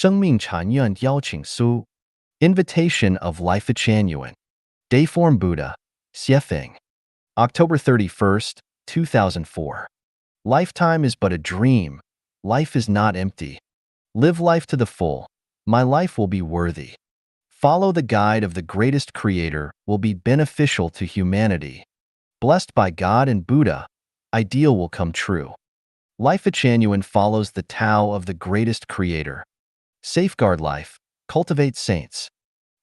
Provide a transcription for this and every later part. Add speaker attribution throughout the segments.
Speaker 1: 生命禅院邀请书 Invitation of Life Genuine Dayform Buddha Xiefeng October 31st, 2004 Lifetime is but a dream. Life is not empty. Live life to the full. My life will be worthy. Follow the guide of the greatest creator will be beneficial to humanity. Blessed by God and Buddha, ideal will come true. Life Genuine follows the Tao of the greatest creator. Safeguard life, cultivate saints.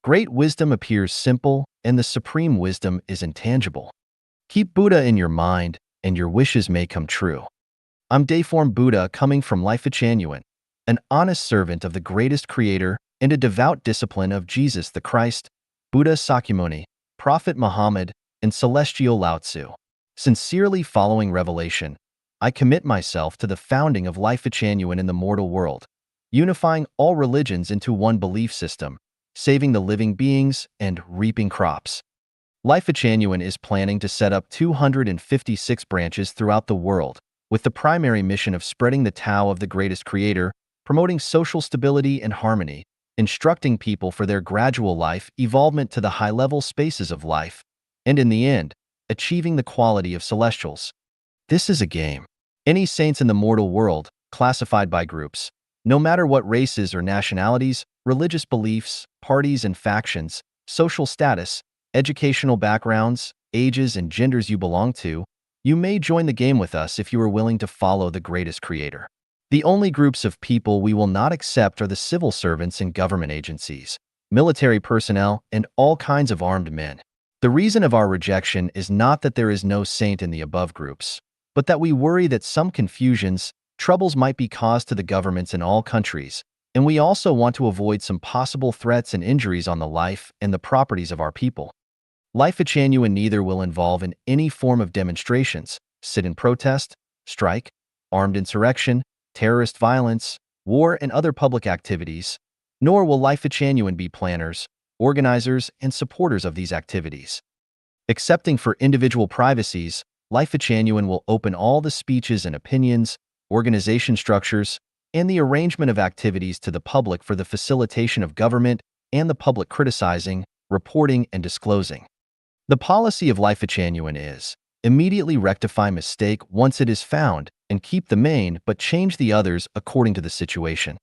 Speaker 1: Great wisdom appears simple, and the supreme wisdom is intangible. Keep Buddha in your mind, and your wishes may come true. I'm Dayform Buddha coming from Life Genuine, an honest servant of the greatest creator and a devout disciple of Jesus the Christ, Buddha Sakyamuni, Prophet Muhammad, and Celestial Lao Tzu. Sincerely following revelation, I commit myself to the founding of Life Genuine in the mortal world, unifying all religions into one belief system, saving the living beings and reaping crops. Life Genuine is planning to set up 256 branches throughout the world, with the primary mission of spreading the Tao of the greatest creator, promoting social stability and harmony, instructing people for their gradual life evolvement to the high-level spaces of life, and in the end, achieving the quality of celestials. This is a game. Any saints in the mortal world, classified by groups, no matter what races or nationalities, religious beliefs, parties and factions, social status, educational backgrounds, ages and genders you belong to, you may join the game with us if you are willing to follow the greatest creator. The only groups of people we will not accept are the civil servants in government agencies, military personnel, and all kinds of armed men. The reason of our rejection is not that there is no saint in the above groups, but that we worry that some confusions, troubles might be caused to the governments in all countries, and we also want to avoid some possible threats and injuries on the life and the properties of our people. Life Genuine neither will involve in any form of demonstrations, sit-in protest, strike, armed insurrection, terrorist violence, war, and other public activities, nor will Life Genuine be planners, organizers, and supporters of these activities. Excepting for individual privacies, Life Genuine will open all the speeches and opinions, organization structures, and the arrangement of activities to the public for the facilitation of government and the public criticizing, reporting, and disclosing. The policy of Life Genuine is immediately rectify mistake once it is found and keep the main but change the others according to the situation.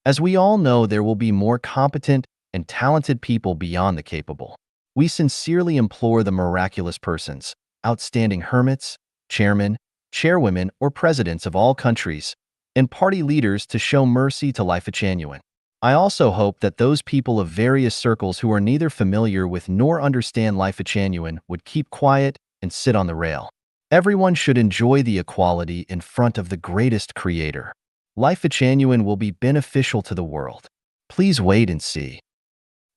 Speaker 1: As we all know, there will be more competent and talented people beyond the capable. We sincerely implore the miraculous persons, outstanding hermits, chairmen, chairwomen, or presidents of all countries, and party leaders to show mercy to Life Genuine. I also hope that those people of various circles who are neither familiar with nor understand Life Genuine would keep quiet and sit on the rail. Everyone should enjoy the equality in front of the greatest creator. Life Genuine will be beneficial to the world. Please wait and see.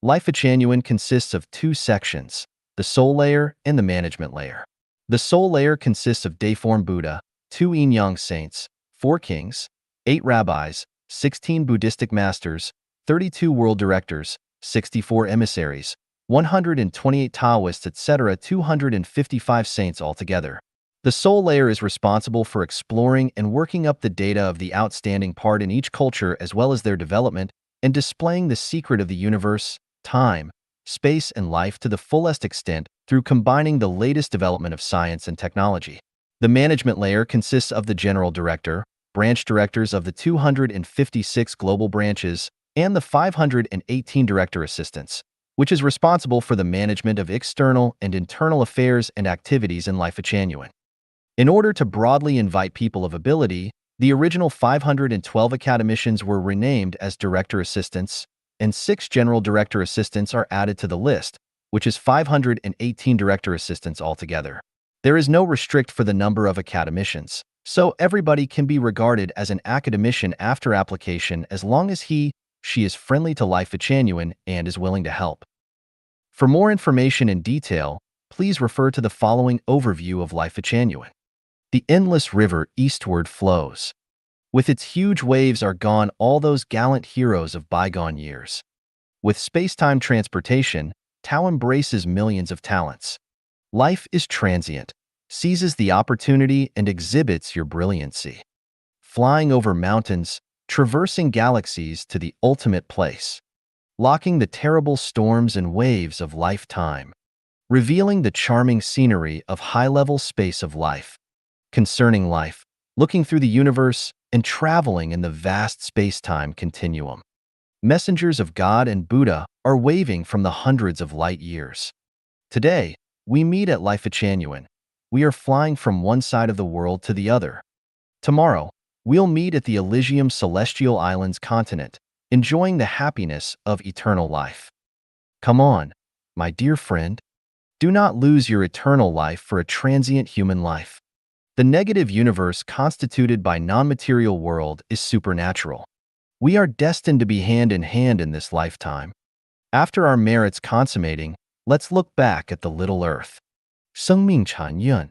Speaker 1: Life Genuine consists of two sections, the soul layer and the management layer. The soul layer consists of Dayform Buddha, 2 Yin-Yang saints, 4 kings, 8 rabbis, 16 Buddhistic masters, 32 world directors, 64 emissaries, 128 Taoists, etc., 255 saints altogether. The soul layer is responsible for exploring and working up the data of the outstanding part in each culture as well as their development and displaying the secret of the universe, time, space, and life to the fullest extent through combining the latest development of science and technology. The management layer consists of the general director, branch directors of the 256 global branches, and the 518 director assistants, which is responsible for the management of external and internal affairs and activities in Life Genuine. In order to broadly invite people of ability, the original 512 academicians were renamed as director assistants, and 6 general director assistants are added to the list, which is 518 director assistants altogether. There is no restrict for the number of academicians, so everybody can be regarded as an academician after application as long as she is friendly to Life Genuine and is willing to help. For more information in detail, please refer to the following overview of Life Genuine. The endless river eastward flows. With its huge waves are gone all those gallant heroes of bygone years. With space-time transportation, Tao embraces millions of talents. Life is transient, seizes the opportunity and exhibits your brilliancy. Flying over mountains, traversing galaxies to the ultimate place, locking the terrible storms and waves of lifetime, revealing the charming scenery of high-level space of life, concerning life, looking through the universe and traveling in the vast space-time continuum. Messengers of God and Buddha are waving from the hundreds of light years. Today, we meet at Life-Echanuan. We are flying from one side of the world to the other. Tomorrow, we'll meet at the Elysium Celestial Islands continent, enjoying the happiness of eternal life. Come on, my dear friend. Do not lose your eternal life for a transient human life. The negative universe constituted by non-material world is supernatural. We are destined to be hand in hand in this lifetime. After our merits consummating, let's look back at the little earth. 生命产业.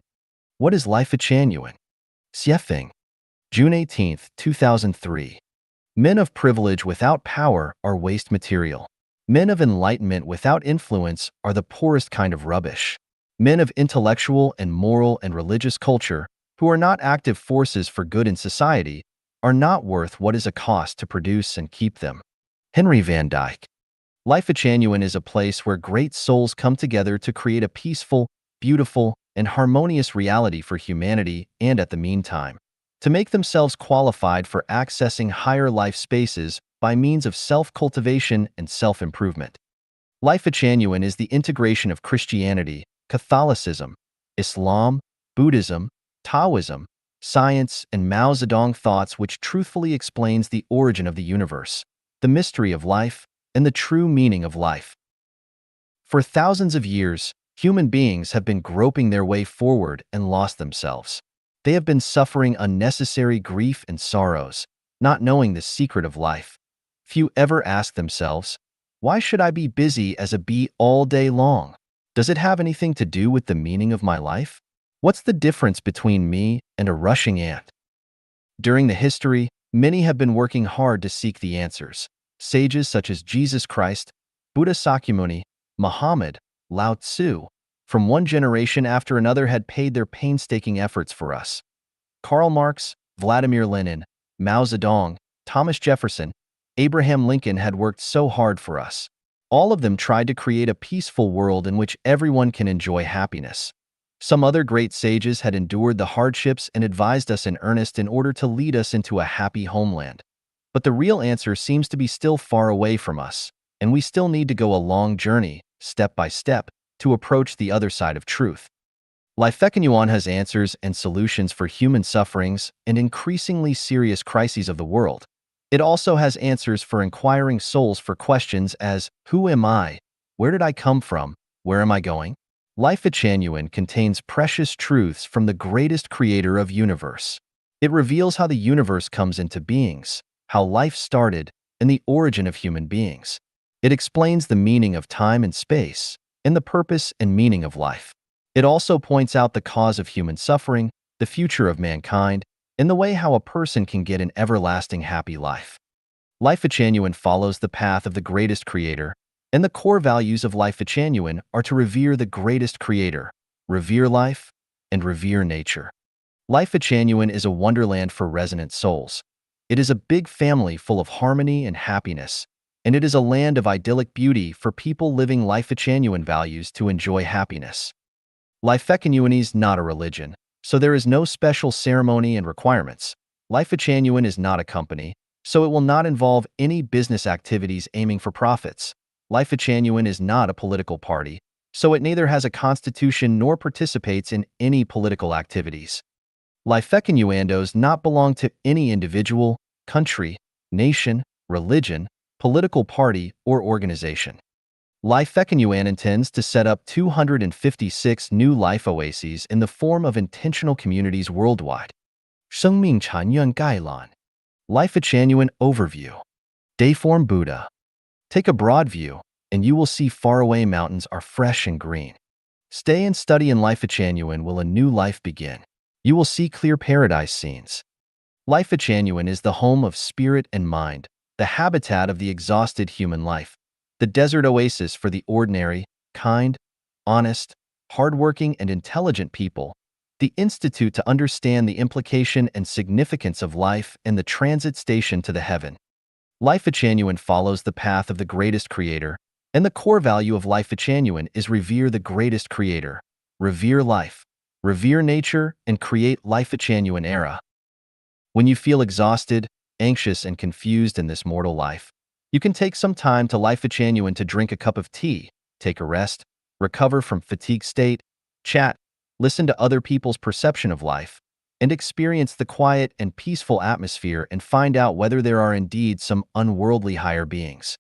Speaker 1: What is Life-Echanuan? Xiefeng. June 18, 2003. Men of privilege without power are waste material. Men of enlightenment without influence are the poorest kind of rubbish. Men of intellectual and moral and religious culture, who are not active forces for good in society, are not worth what is a cost to produce and keep them. Henry Van Dyke. Life-Echanuan is a place where great souls come together to create a peaceful, beautiful, and harmonious reality for humanity and, at the meantime, to make themselves qualified for accessing higher life spaces by means of self-cultivation and self-improvement. Life-Echanuan is the integration of Christianity, Catholicism, Islam, Buddhism, Taoism, science, and Mao Zedong thoughts, which truthfully explains the origin of the universe, the mystery of life, and the true meaning of life. For thousands of years, human beings have been groping their way forward and lost themselves. They have been suffering unnecessary grief and sorrows, not knowing the secret of life. Few ever ask themselves, why should I be busy as a bee all day long? Does it have anything to do with the meaning of my life? What's the difference between me and a rushing ant? During the history, many have been working hard to seek the answers. Sages such as Jesus Christ, Buddha Sakyamuni, Muhammad, Lao Tzu, from one generation after another had paid their painstaking efforts for us. Karl Marx, Vladimir Lenin, Mao Zedong, Thomas Jefferson, Abraham Lincoln had worked so hard for us. All of them tried to create a peaceful world in which everyone can enjoy happiness. Some other great sages had endured the hardships and advised us in earnest in order to lead us into a happy homeland. But the real answer seems to be still far away from us, and we still need to go a long journey, step by step, to approach the other side of truth. Life-Echanuan has answers and solutions for human sufferings and increasingly serious crises of the world. It also has answers for inquiring souls for questions as, who am I? Where did I come from? Where am I going? Life-Echanuan contains precious truths from the greatest creator of universe. It reveals how the universe comes into beings, how life started, and the origin of human beings. It explains the meaning of time and space, and the purpose and meaning of life. It also points out the cause of human suffering, the future of mankind, and the way how a person can get an everlasting happy life. Life-Echanuan follows the path of the greatest creator, and the core values of Life-Echanuan are to revere the greatest creator, revere life, and revere nature. Life-Echanuan is a wonderland for resonant souls. It is a big family full of harmony and happiness, and it is a land of idyllic beauty for people living Life-Echanuan values to enjoy happiness. Life-Echanuan is not a religion, so there is no special ceremony and requirements. Life-Echanuan is not a company, so it will not involve any business activities aiming for profits. Life-Echanuan is not a political party, so it neither has a constitution nor participates in any political activities. Life-Echanuan does not belong to any individual, country, nation, religion, political party, or organization. Life-Echanuan intends to set up 256 new life oases in the form of intentional communities worldwide. 生命禅院概览. Life-Echanuan Overview. Dayform Buddha. Take a broad view, and you will see faraway mountains are fresh and green. Stay and study in Life-Echanuan will a new life begin. You will see clear paradise scenes. Life-Echanuan is the home of spirit and mind, the habitat of the exhausted human life, the desert oasis for the ordinary, kind, honest, hardworking, and intelligent people, the institute to understand the implication and significance of life and the transit station to the heaven. Life Genuine follows the path of the greatest creator, and the core value of Life Genuine is revere the greatest creator, revere life, revere nature, and create Life Genuine era. When you feel exhausted, anxious, and confused in this mortal life, you can take some time to Life Genuine to drink a cup of tea, take a rest, recover from fatigue state, chat, listen to other people's perception of life, and experience the quiet and peaceful atmosphere and find out whether there are indeed some unworldly higher beings.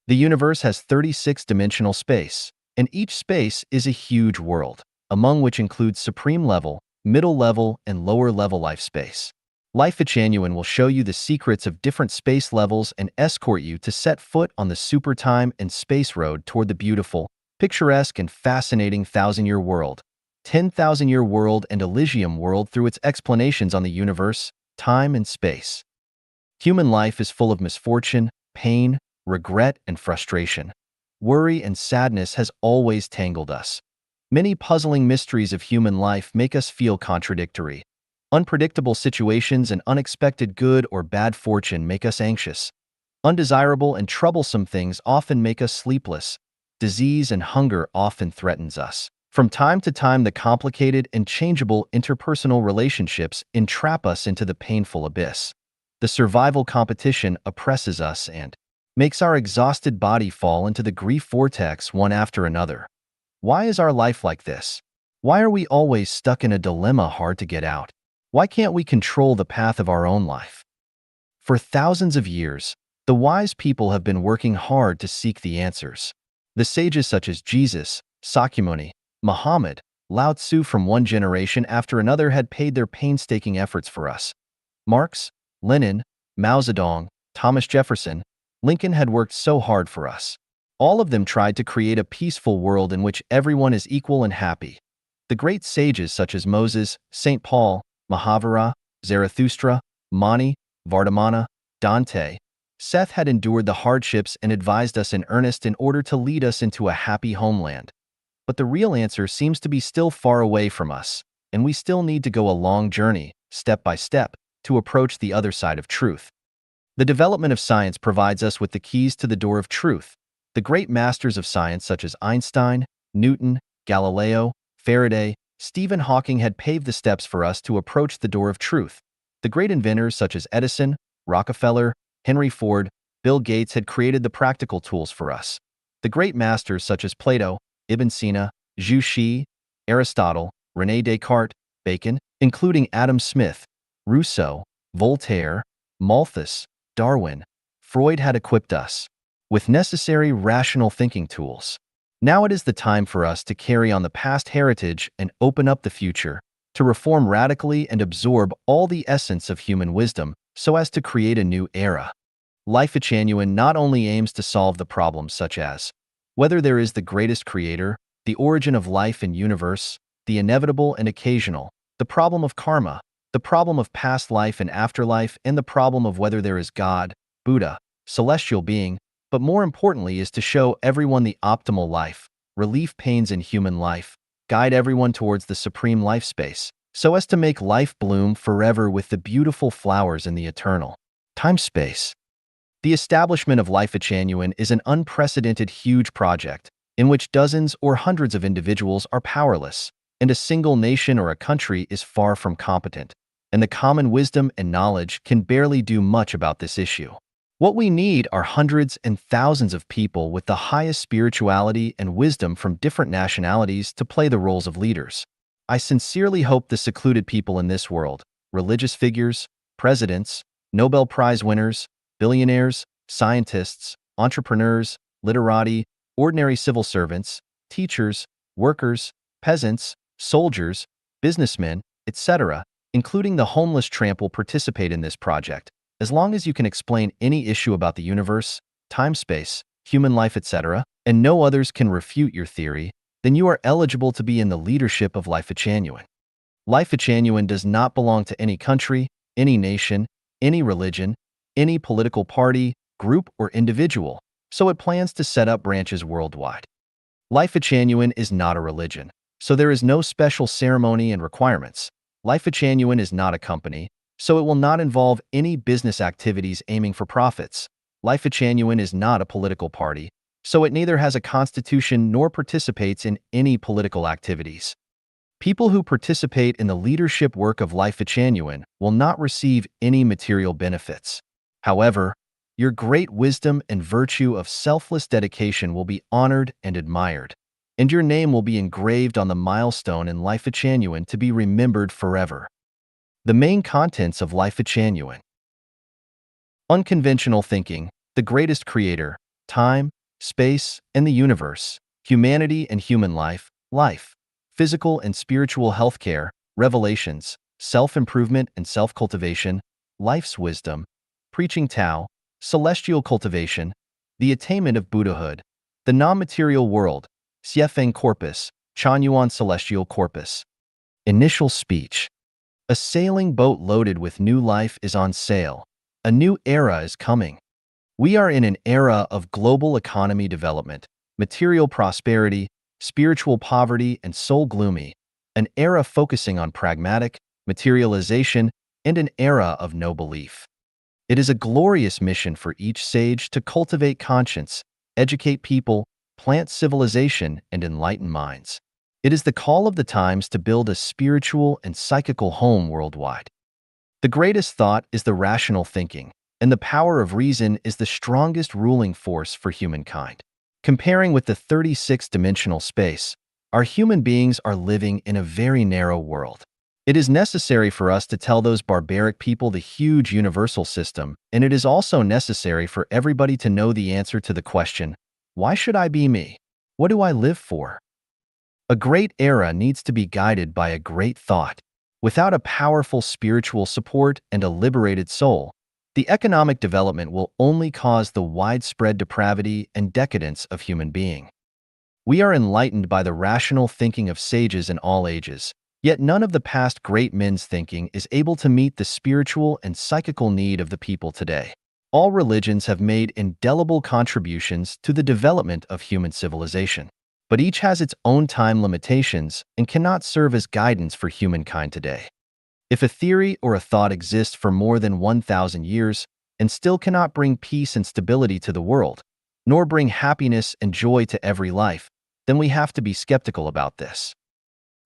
Speaker 1: The universe has 36-dimensional space, and each space is a huge world, among which includes supreme level, middle level, and lower level life space. Life Genuine will show you the secrets of different space levels and escort you to set foot on the super time and space road toward the beautiful, picturesque, and fascinating 1,000-year world, 10,000-year world, and Elysium world through its explanations on the universe, time, and space. Human life is full of misfortune, pain, regret, and frustration. Worry and sadness has always tangled us. Many puzzling mysteries of human life make us feel contradictory. Unpredictable situations and unexpected good or bad fortune make us anxious. Undesirable and troublesome things often make us sleepless. Disease and hunger often threatens us. From time to time, the complicated and changeable interpersonal relationships entrap us into the painful abyss. The survival competition oppresses us and makes our exhausted body fall into the grief vortex one after another. Why is our life like this? Why are we always stuck in a dilemma hard to get out? Why can't we control the path of our own life? For thousands of years, the wise people have been working hard to seek the answers. The sages such as Jesus, Sakyamuni, Muhammad, Lao Tzu from one generation after another had paid their painstaking efforts for us. Marx, Lenin, Mao Zedong, Thomas Jefferson, Lincoln had worked so hard for us. All of them tried to create a peaceful world in which everyone is equal and happy. The great sages such as Moses, St. Paul, Mahavira, Zarathustra, Mani, Vardhamana, Dante, Seth had endured the hardships and advised us in earnest in order to lead us into a happy homeland. But the real answer seems to be still far away from us, and we still need to go a long journey, step by step, to approach the other side of truth. The development of science provides us with the keys to the door of truth. The great masters of science such as Einstein, Newton, Galileo, Faraday, Stephen Hawking had paved the steps for us to approach the door of truth. The great inventors such as Edison, Rockefeller, Henry Ford, Bill Gates had created the practical tools for us. The great masters such as Plato, Ibn Sina, Zhu Xi, Aristotle, René Descartes, Bacon, including Adam Smith, Rousseau, Voltaire, Malthus, Darwin, Freud had equipped us with necessary rational thinking tools. Now it is the time for us to carry on the past heritage and open up the future, to reform radically and absorb all the essence of human wisdom so as to create a new era. Life Genuine not only aims to solve the problems such as whether there is the greatest creator, the origin of life and universe, the inevitable and occasional, the problem of karma, the problem of past life and afterlife, and the problem of whether there is God, Buddha, celestial being, but more importantly is to show everyone the optimal life, relieve pains in human life, guide everyone towards the supreme life space, so as to make life bloom forever with the beautiful flowers in the eternal time-space. The establishment of Life Genuine is an unprecedented huge project in which dozens or hundreds of individuals are powerless, and a single nation or a country is far from competent, and the common wisdom and knowledge can barely do much about this issue. What we need are hundreds and thousands of people with the highest spirituality and wisdom from different nationalities to play the roles of leaders. I sincerely hope the secluded people in this world, religious figures, presidents, Nobel Prize winners, billionaires, scientists, entrepreneurs, literati, ordinary civil servants, teachers, workers, peasants, soldiers, businessmen, etc., including the homeless tramp will participate in this project. As long as you can explain any issue about the universe, time-space, human life, etc., and no others can refute your theory, then you are eligible to be in the leadership of Life Genuine. Life Genuine does not belong to any country, any nation, any religion, any political party, group, or individual, so it plans to set up branches worldwide. Life Genuine is not a religion. so there is no special ceremony and requirements. Life Genuine is not a company, so it will not involve any business activities aiming for profits. Life Genuine is not a political party, so it neither has a constitution nor participates in any political activities. People who participate in the leadership work of Life Genuine will not receive any material benefits. However, your great wisdom and virtue of selfless dedication will be honored and admired, and your name will be engraved on the milestone in Life Genuine to be remembered forever. The main contents of Life Genuine: unconventional thinking, the greatest creator, time, space, and the universe, humanity and human life, physical and spiritual healthcare, revelations, self-improvement and self-cultivation, life's wisdom, preaching Tao, celestial cultivation, the attainment of Buddhahood, the non-material world, Xiefeng Corpus, Chanyuan Celestial Corpus. Initial speech. A sailing boat loaded with new life is on sail. A new era is coming. We are in an era of global economy development, material prosperity, spiritual poverty, and soul gloomy, an era focusing on pragmatic materialization, and an era of no belief. It is a glorious mission for each sage to cultivate conscience, educate people, plant civilization, and enlighten minds. It is the call of the times to build a spiritual and psychical home worldwide. The greatest thought is the rational thinking, and the power of reason is the strongest ruling force for humankind. Comparing with the 36-dimensional space, our human beings are living in a very narrow world. It is necessary for us to tell those barbaric people the huge universal system, and it is also necessary for everybody to know the answer to the question, why should I be me? What do I live for? A great era needs to be guided by a great thought. Without a powerful spiritual support and a liberated soul, the economic development will only cause the widespread depravity and decadence of human being. We are enlightened by the rational thinking of sages in all ages, yet none of the past great men's thinking is able to meet the spiritual and psychical need of the people today. All religions have made indelible contributions to the development of human civilization, but each has its own time limitations and cannot serve as guidance for humankind today. If a theory or a thought exists for more than 1,000 years and still cannot bring peace and stability to the world, nor bring happiness and joy to every life, then we have to be skeptical about this.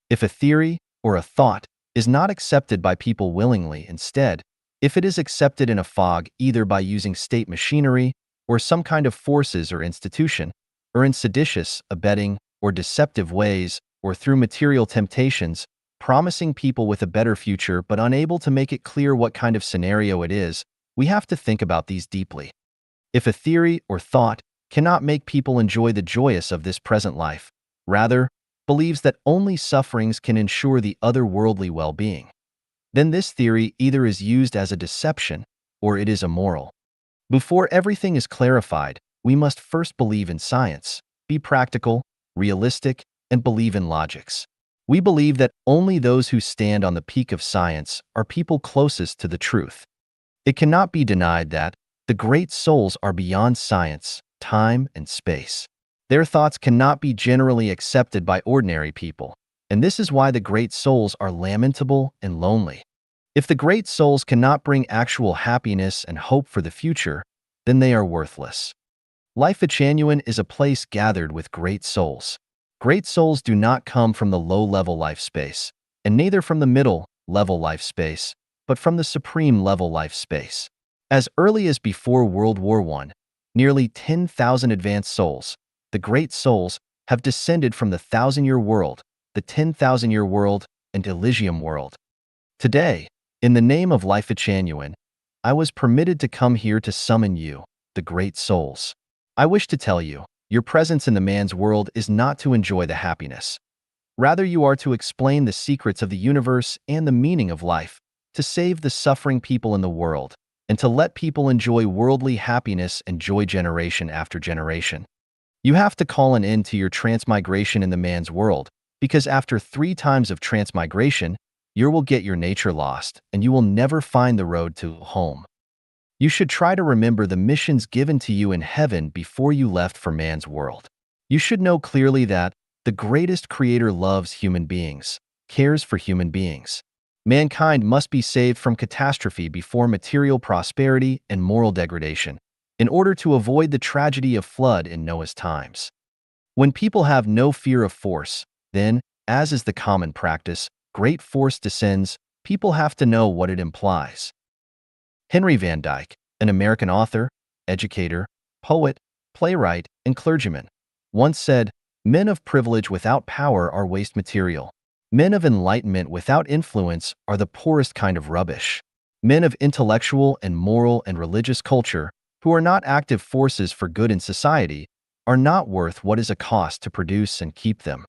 Speaker 1: If a theory or a thought is not accepted by people willingly, instead, if it is accepted in a fog either by using state machinery or some kind of forces or institution, or in seditious, abetting, or deceptive ways, or through material temptations, promising people with a better future but unable to make it clear what kind of scenario it is, we have to think about these deeply. If a theory or thought cannot make people enjoy the joyous of this present life, rather, believes that only sufferings can ensure the otherworldly well-being, then this theory either is used as a deception or it is immoral. Before everything is clarified, we must first believe in science, be practical, realistic, and believe in logics. We believe that only those who stand on the peak of science are people closest to the truth. It cannot be denied that the great souls are beyond science, time, and space. Their thoughts cannot be generally accepted by ordinary people, and this is why the great souls are lamentable and lonely. If the great souls cannot bring actual happiness and hope for the future, then they are worthless. Life Genuine is a place gathered with great souls. Great souls do not come from the low-level life space, and neither from the middle-level life space, but from the supreme-level life space. As early as before World War I, nearly 10,000 advanced souls, the great souls, have descended from the 1,000-year world, the 10,000-year world, and Elysium world. Today, in the name of Life Genuine, I was permitted to come here to summon you, the great souls. I wish to tell you, your presence in the man's world is not to enjoy the happiness. Rather, you are to explain the secrets of the universe and the meaning of life, to save the suffering people in the world, and to let people enjoy worldly happiness and joy generation after generation. You have to call an end to your transmigration in the man's world, because after 3 times of transmigration, you will get your nature lost, and you will never find the road to home. You should try to remember the missions given to you in heaven before you left for man's world. You should know clearly that The greatest creator loves human beings, cares for human beings. Mankind must be saved from catastrophe before material prosperity and moral degradation, in order to avoid the tragedy of flood in Noah's times. When people have no fear of force, then, as is the common practice, great force descends. People have to know what it implies. Henry Van Dyke, an American author, educator, poet, playwright, and clergyman, once said, "Men of privilege without power are waste material. Men of enlightenment without influence are the poorest kind of rubbish. Men of intellectual and moral and religious culture, who are not active forces for good in society, are not worth what is a cost to produce and keep them."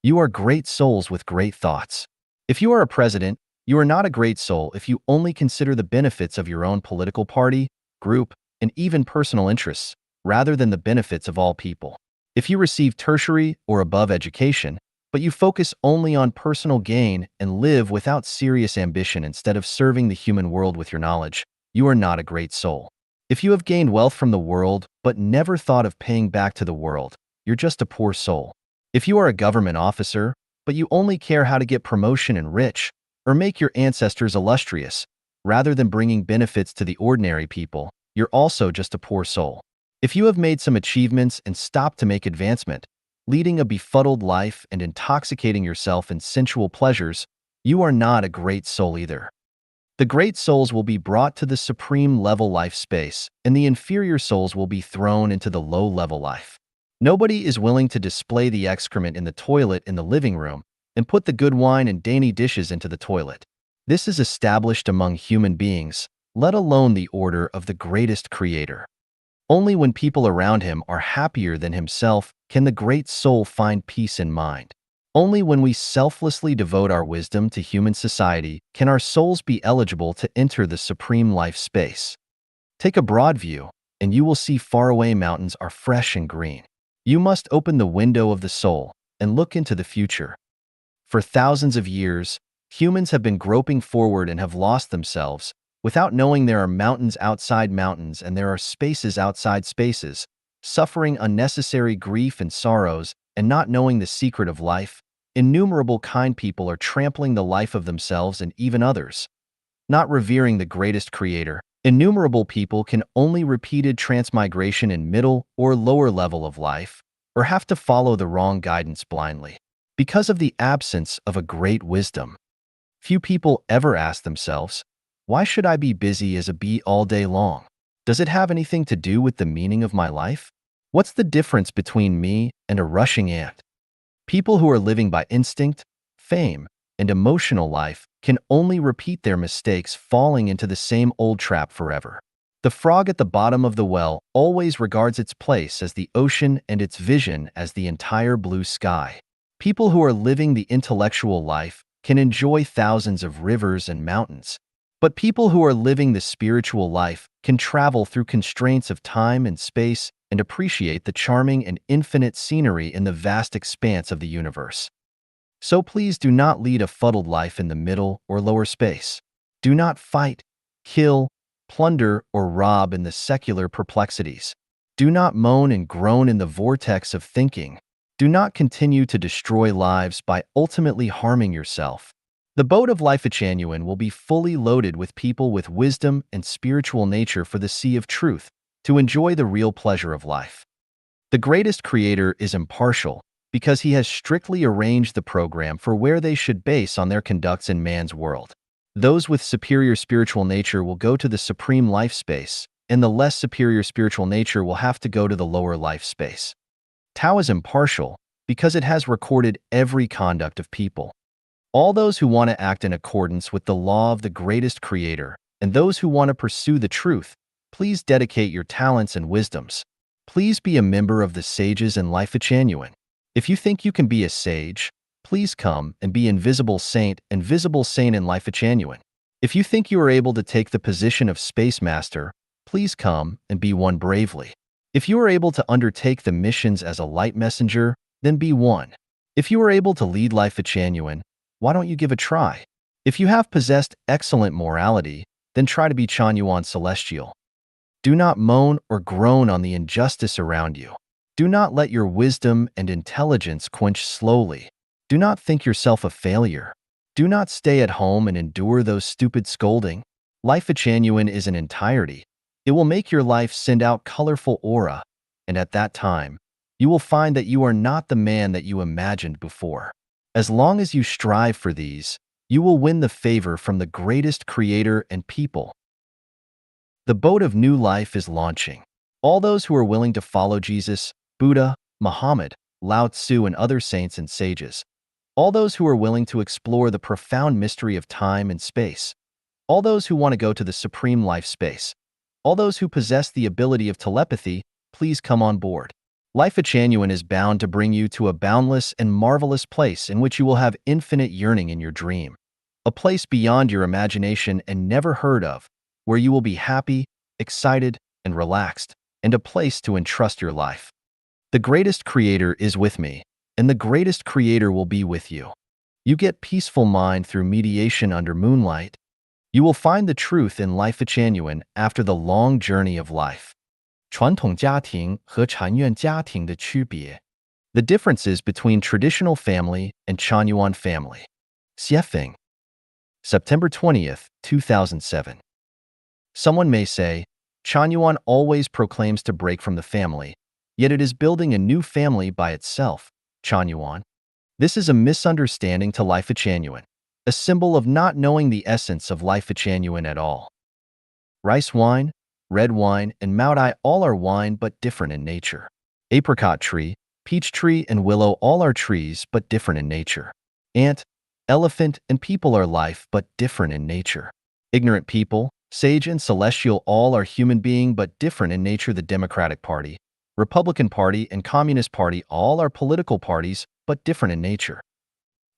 Speaker 1: You are great souls with great thoughts. If you are a president, you are not a great soul if you only consider the benefits of your own political party, group, and even personal interests, rather than the benefits of all people. If you receive tertiary or above education, but you focus only on personal gain and live without serious ambition instead of serving the human world with your knowledge, you are not a great soul. If you have gained wealth from the world but never thought of paying back to the world, you're just a poor soul. If you are a government officer, but you only care how to get promotion and rich, or make your ancestors illustrious, rather than bringing benefits to the ordinary people, you're also just a poor soul. If you have made some achievements and stopped to make advancement, leading a befuddled life and intoxicating yourself in sensual pleasures, you are not a great soul either. The great souls will be brought to the supreme level life space, and the inferior souls will be thrown into the low-level life. Nobody is willing to display the excrement in the toilet in the living room and put the good wine and dainty dishes into the toilet. This is established among human beings, let alone the order of the greatest creator. Only when people around him are happier than himself can the great soul find peace in mind. Only when we selflessly devote our wisdom to human society can our souls be eligible to enter the supreme life space. Take a broad view, and you will see faraway mountains are fresh and green. You must open the window of the soul and look into the future. For thousands of years, humans have been groping forward and have lost themselves, without knowing there are mountains outside mountains and there are spaces outside spaces, suffering unnecessary grief and sorrows and not knowing the secret of life. Innumerable kind people are trampling the life of themselves and even others, not revering the greatest creator. Innumerable people can only repeated transmigration in middle or lower level of life, or have to follow the wrong guidance blindly, because of the absence of a great wisdom. Few people ever ask themselves, why should I be busy as a bee all day long? Does it have anything to do with the meaning of my life? What's the difference between me and a rushing ant? People who are living by instinct, fame, and emotional life can only repeat their mistakes, falling into the same old trap forever. The frog at the bottom of the well always regards its place as the ocean and its vision as the entire blue sky. People who are living the intellectual life can enjoy thousands of rivers and mountains, but people who are living the spiritual life can travel through constraints of time and space and appreciate the charming and infinite scenery in the vast expanse of the universe. So please do not lead a fuddled life in the middle or lower space. Do not fight, kill, plunder, or rob in the secular perplexities. Do not moan and groan in the vortex of thinking. Do not continue to destroy lives by ultimately harming yourself. The boat of Life Genuine will be fully loaded with people with wisdom and spiritual nature for the sea of truth, to enjoy the real pleasure of life. The greatest creator is impartial, because he has strictly arranged the program for where they should base on their conducts in man's world. Those with superior spiritual nature will go to the supreme life space, and the less superior spiritual nature will have to go to the lower life space. Tao is impartial because it has recorded every conduct of people. All those who want to act in accordance with the law of the greatest creator, and those who want to pursue the truth, please dedicate your talents and wisdoms. Please be a member of the sages in Life Genuine. If you think you can be a sage, please come and be Invisible Saint and Visible Saint in Life Genuine. If you think you are able to take the position of Space Master, please come and be one bravely. If you are able to undertake the missions as a light messenger, then be one. If you are able to lead Life Genuine, why don't you give a try? If you have possessed excellent morality, then try to be Chanyuan Celestial. Do not moan or groan on the injustice around you. Do not let your wisdom and intelligence quench slowly. Do not think yourself a failure. Do not stay at home and endure those stupid scolding. Life genuine is an entirety. It will make your life send out colorful aura, and at that time, you will find that you are not the man that you imagined before. As long as you strive for these, you will win the favor from the greatest creator and people. The boat of new life is launching. All those who are willing to follow Jesus, Buddha, Muhammad, Lao Tzu, and other saints and sages. All those who are willing to explore the profound mystery of time and space. All those who want to go to the supreme life space. All those who possess the ability of telepathy, please come on board. Life Genuine is bound to bring you to a boundless and marvelous place in which you will have infinite yearning in your dream. A place beyond your imagination and never heard of, where you will be happy, excited, and relaxed, and a place to entrust your life. The greatest creator is with me, and the greatest creator will be with you. You get peaceful mind through mediation under moonlight. You will find the truth in Life Genuine after the long journey of life. 传统家庭和禅院家庭的区别. The differences between traditional family and Chanyuan family. Xiefeng. September 20th, 2007. Someone may say, Chanyuan always proclaims to break from the family, yet it is building a new family by itself, Chanyuan. This is a misunderstanding to Life Genuine, a symbol of not knowing the essence of Life Genuine at all. Rice wine, red wine, and Maodai all are wine but different in nature. Apricot tree, peach tree, and willow all are trees but different in nature. Ant, elephant, and people are life but different in nature. Ignorant people, sage and celestial all are human being but different in nature. The Democratic Party, Republican Party, and Communist Party all are political parties but different in nature.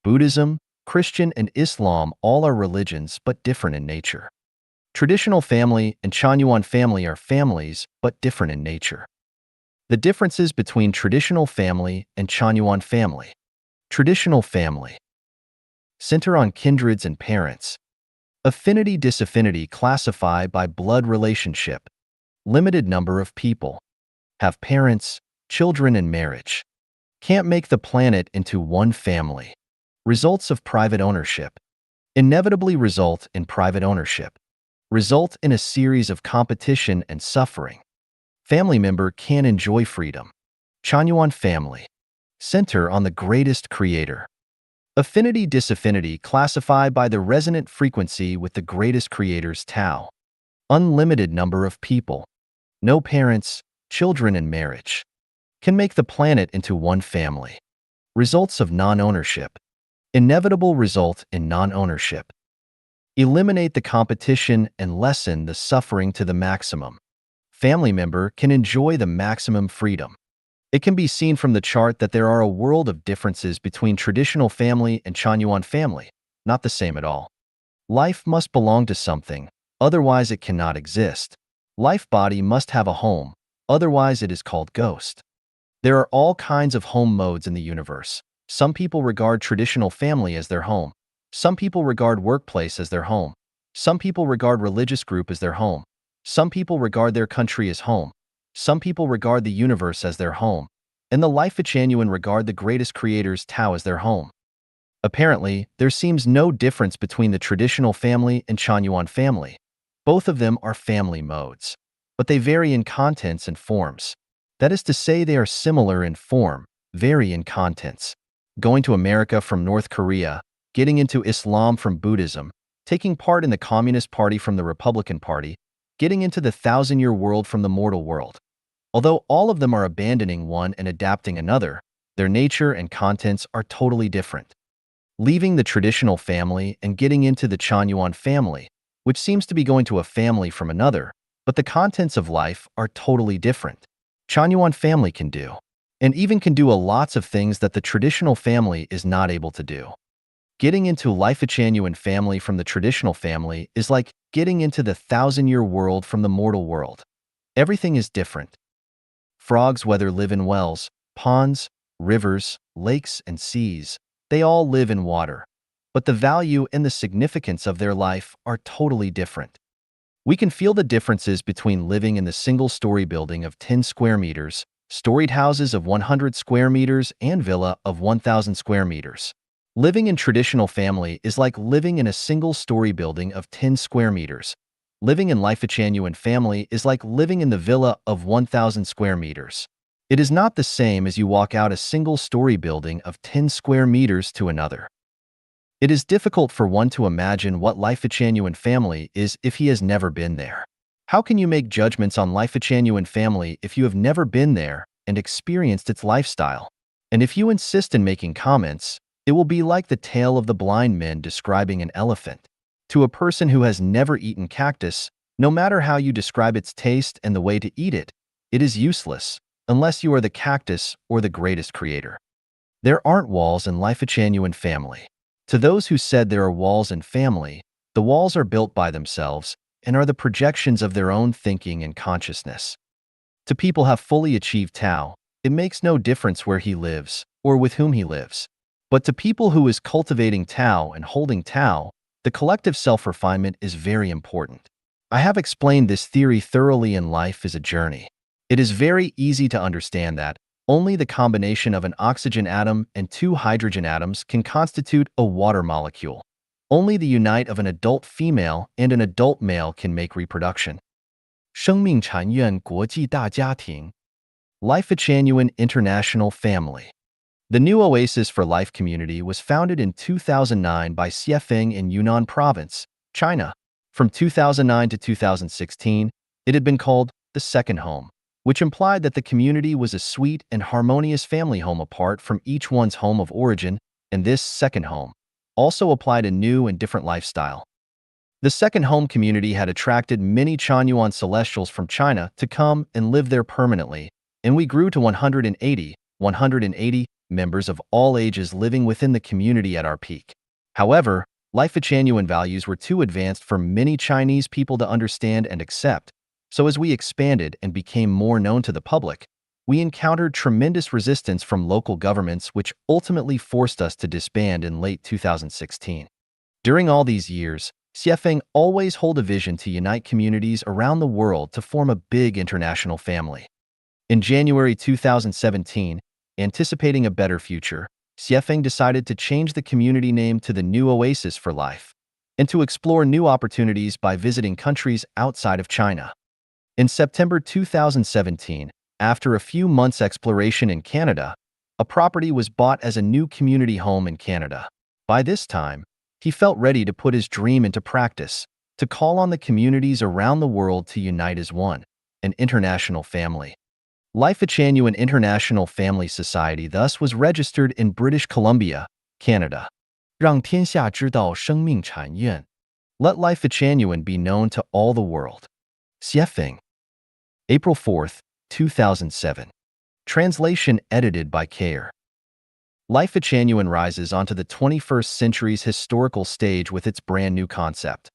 Speaker 1: Buddhism, Christian, and Islam all are religions but different in nature. Traditional family and Chanyuan family are families but different in nature. The differences between traditional family and Chanyuan family. Traditional family. Center on kindreds and parents. Affinity disaffinity classify by blood relationship. Limited number of people. Have parents, children, and marriage. Can't make the planet into one family. Results of private ownership. Inevitably result in private ownership. Result in a series of competition and suffering. Family member can enjoy freedom. Chanyuan family. Center on the greatest creator. Affinity disaffinity classify by the resonant frequency with the greatest creator's Tao. Unlimited number of people. No parents, children, and marriage. Can make the planet into one family. Results of non-ownership. Inevitable result in non-ownership. Eliminate the competition and lessen the suffering to the maximum. Family member can enjoy the maximum freedom. It can be seen from the chart that there are a world of differences between traditional family and Chanyuan family, not the same at all. Life must belong to something, otherwise it cannot exist. Life body must have a home, otherwise it is called ghost. There are all kinds of home modes in the universe. Some people regard traditional family as their home. Some people regard workplace as their home. Some people regard religious group as their home. Some people regard their country as home. Some people regard the universe as their home. And the Life Genuine regard the greatest creator's Tao as their home. Apparently, there seems no difference between the traditional family and Chanyuan family. Both of them are family modes. But they vary in contents and forms. That is to say, they are similar in form, vary in contents. Going to America from North Korea, getting into Islam from Buddhism, taking part in the Communist Party from the Republican Party, getting into the thousand-year world from the mortal world. Although all of them are abandoning one and adapting another, their nature and contents are totally different. Leaving the traditional family and getting into the Chanyuan family, which seems to be going to a family from another, but the contents of life are totally different. Chanyuan family can do, and even can do lots of things that the traditional family is not able to do. Getting into Life Genuine family from the traditional family is like getting into the thousand-year world from the mortal world. Everything is different. Frogs, whether live in wells, ponds, rivers, lakes, and seas, they all live in water. But the value and the significance of their life are totally different. We can feel the differences between living in the single-story building of 10 square meters storied houses of 100 square meters and villa of 1,000 square meters. Living in traditional family is like living in a single-story building of 10 square meters. Living in Life Genuine family is like living in the villa of 1,000 square meters. It is not the same as you walk out a single-story building of 10 square meters to another. It is difficult for one to imagine what Life Genuine family is if he has never been there. How can you make judgments on Life Genuine family if you have never been there and experienced its lifestyle? And if you insist in making comments, it will be like the tale of the blind men describing an elephant. To a person who has never eaten cactus, no matter how you describe its taste and the way to eat it, it is useless, unless you are the cactus or the greatest creator. There aren't walls in Life Genuine family. To those who said there are walls in family, the walls are built by themselves and are the projections of their own thinking and consciousness. To people who have fully achieved Tao, it makes no difference where he lives or with whom he lives. But to people who is cultivating Tao and holding Tao, the collective self-refinement is very important. I have explained this theory thoroughly in Life is a Journey. It is very easy to understand that only the combination of an oxygen atom and 2 hydrogen atoms can constitute a water molecule. Only the unite of an adult female and an adult male can make reproduction. 生命禅院国际大家庭 Life Genuine International Family. The new Oasis for Life community was founded in 2009 by Xiefeng in Yunnan Province, China. From 2009 to 2016, it had been called the Second Home, which implied that the community was a sweet and harmonious family home apart from each one's home of origin, and this second home also applied a new and different lifestyle. The Second Home community had attracted many Chanyuan celestials from China to come and live there permanently, and we grew to 180 members of all ages living within the community at our peak. However, Life Genuine values were too advanced for many Chinese people to understand and accept, so as we expanded and became more known to the public, we encountered tremendous resistance from local governments which ultimately forced us to disband in late 2016. During all these years, Xiefeng always held a vision to unite communities around the world to form a big international family. In January 2017, anticipating a better future, Xiefeng decided to change the community name to the New Oasis for Life and to explore new opportunities by visiting countries outside of China. In September 2017, after a few months' exploration in Canada, a property was bought as a new community home in Canada. By this time, he felt ready to put his dream into practice, to call on the communities around the world to unite as one, an international family. Life Genuine International Family Society thus was registered in British Columbia, Canada. 让天下知道生命禅院 Let Life Genuine be known to all the world. Xiefeng. April 4, 2007. Translation edited by Care. Life Genuine rises onto the 21st century's historical stage with its brand new concept.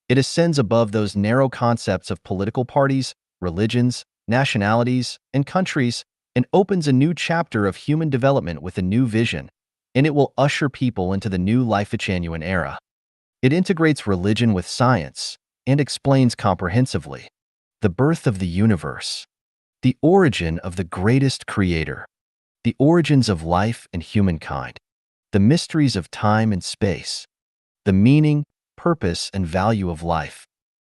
Speaker 1: It ascends above those narrow concepts of political parties, religions, nationalities, and countries, and opens a new chapter of human development with a new vision, and it will usher people into the new Life Genuine era. It integrates religion with science and explains comprehensively the birth of the universe, the origin of the greatest creator, the origins of life and humankind, the mysteries of time and space, the meaning, purpose, and value of life,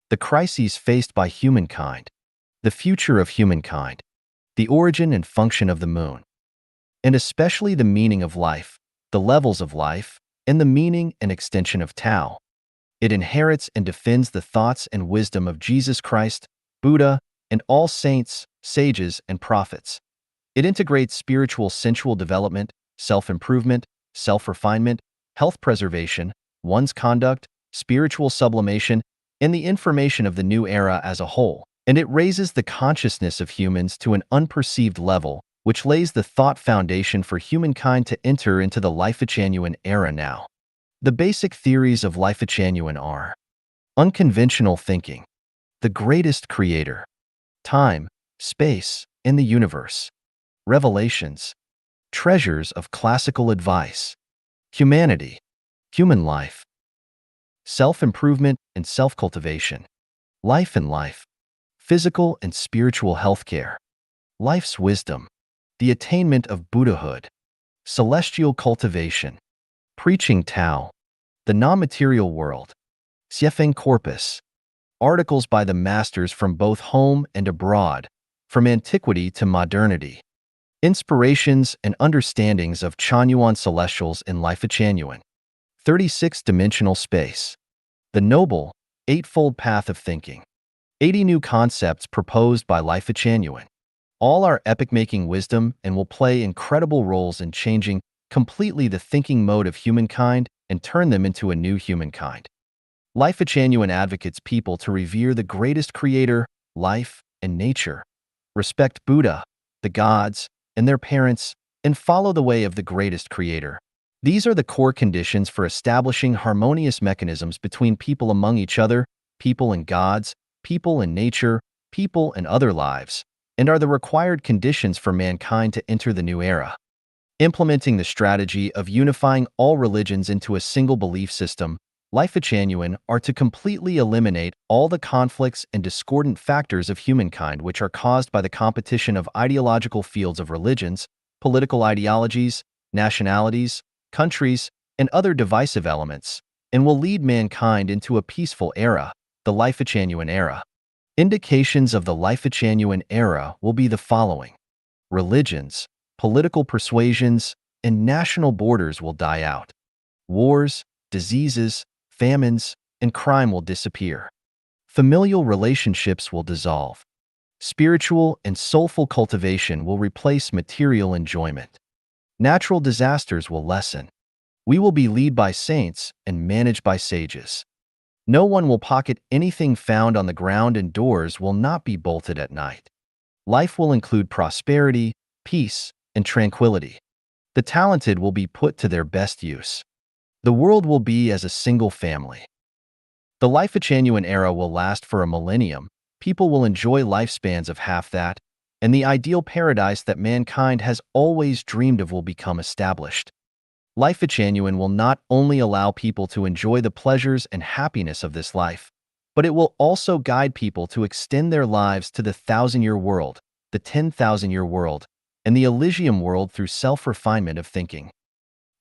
Speaker 1: the crises faced by humankind, the future of humankind, the origin and function of the moon, and especially the meaning of life, the levels of life, and the meaning and extension of Tao. It inherits and defends the thoughts and wisdom of Jesus Christ, Buddha, and all saints, sages, and prophets. It integrates spiritual sensual development, self-improvement, self-refinement, health preservation, one's conduct, spiritual sublimation, and the information of the new era as a whole. And it raises the consciousness of humans to an unperceived level, which lays the thought foundation for humankind to enter into the Life Genuine era now. The basic theories of Life Genuine are unconventional thinking, the greatest creator, time, space, and the universe, revelations, treasures of classical advice, humanity, human life, self-improvement and self-cultivation, life and life, physical and spiritual healthcare, life's wisdom, the attainment of Buddhahood, celestial cultivation, preaching Tao, the non-material world, Xiefeng Corpus, articles by the masters from both home and abroad, from antiquity to modernity, inspirations and understandings of Chanyuan celestials in Life of Chanyuan, 36-dimensional space, the noble, eightfold path of thinking, 80 new concepts proposed by Life of Chanyuan. All are epic-making wisdom and will play incredible roles in changing completely the thinking mode of humankind and turn them into a new humankind. Life of Chanyuan advocates people to revere the greatest creator, life, and nature, respect Buddha, the gods, and their parents, and follow the way of the greatest creator. These are the core conditions for establishing harmonious mechanisms between people among each other, people and gods, people and nature, people and other lives, and are the required conditions for mankind to enter the new era. Implementing the strategy of unifying all religions into a single belief system, Life of Chanyuan are to completely eliminate all the conflicts and discordant factors of humankind which are caused by the competition of ideological fields of religions, political ideologies, nationalities, countries, and other divisive elements, and will lead mankind into a peaceful era, the Life of Chanyuan era. Indications of the Life of Chanyuan era will be the following. Religions, political persuasions, and national borders will die out. Wars, diseases, famines, and crime will disappear. Familial relationships will dissolve. Spiritual and soulful cultivation will replace material enjoyment. Natural disasters will lessen. We will be led by saints and managed by sages. No one will pocket anything found on the ground and doors will not be bolted at night. Life will include prosperity, peace, and tranquility. The talented will be put to their best use. The world will be as a single family. The Life of Chanyuan era will last for a millennium. People will enjoy lifespans of half that, and the ideal paradise that mankind has always dreamed of will become established. Life of Chanyuan will not only allow people to enjoy the pleasures and happiness of this life, but it will also guide people to extend their lives to the 1,000-year world, the 10,000-year world, and the Elysium world through self-refinement of thinking.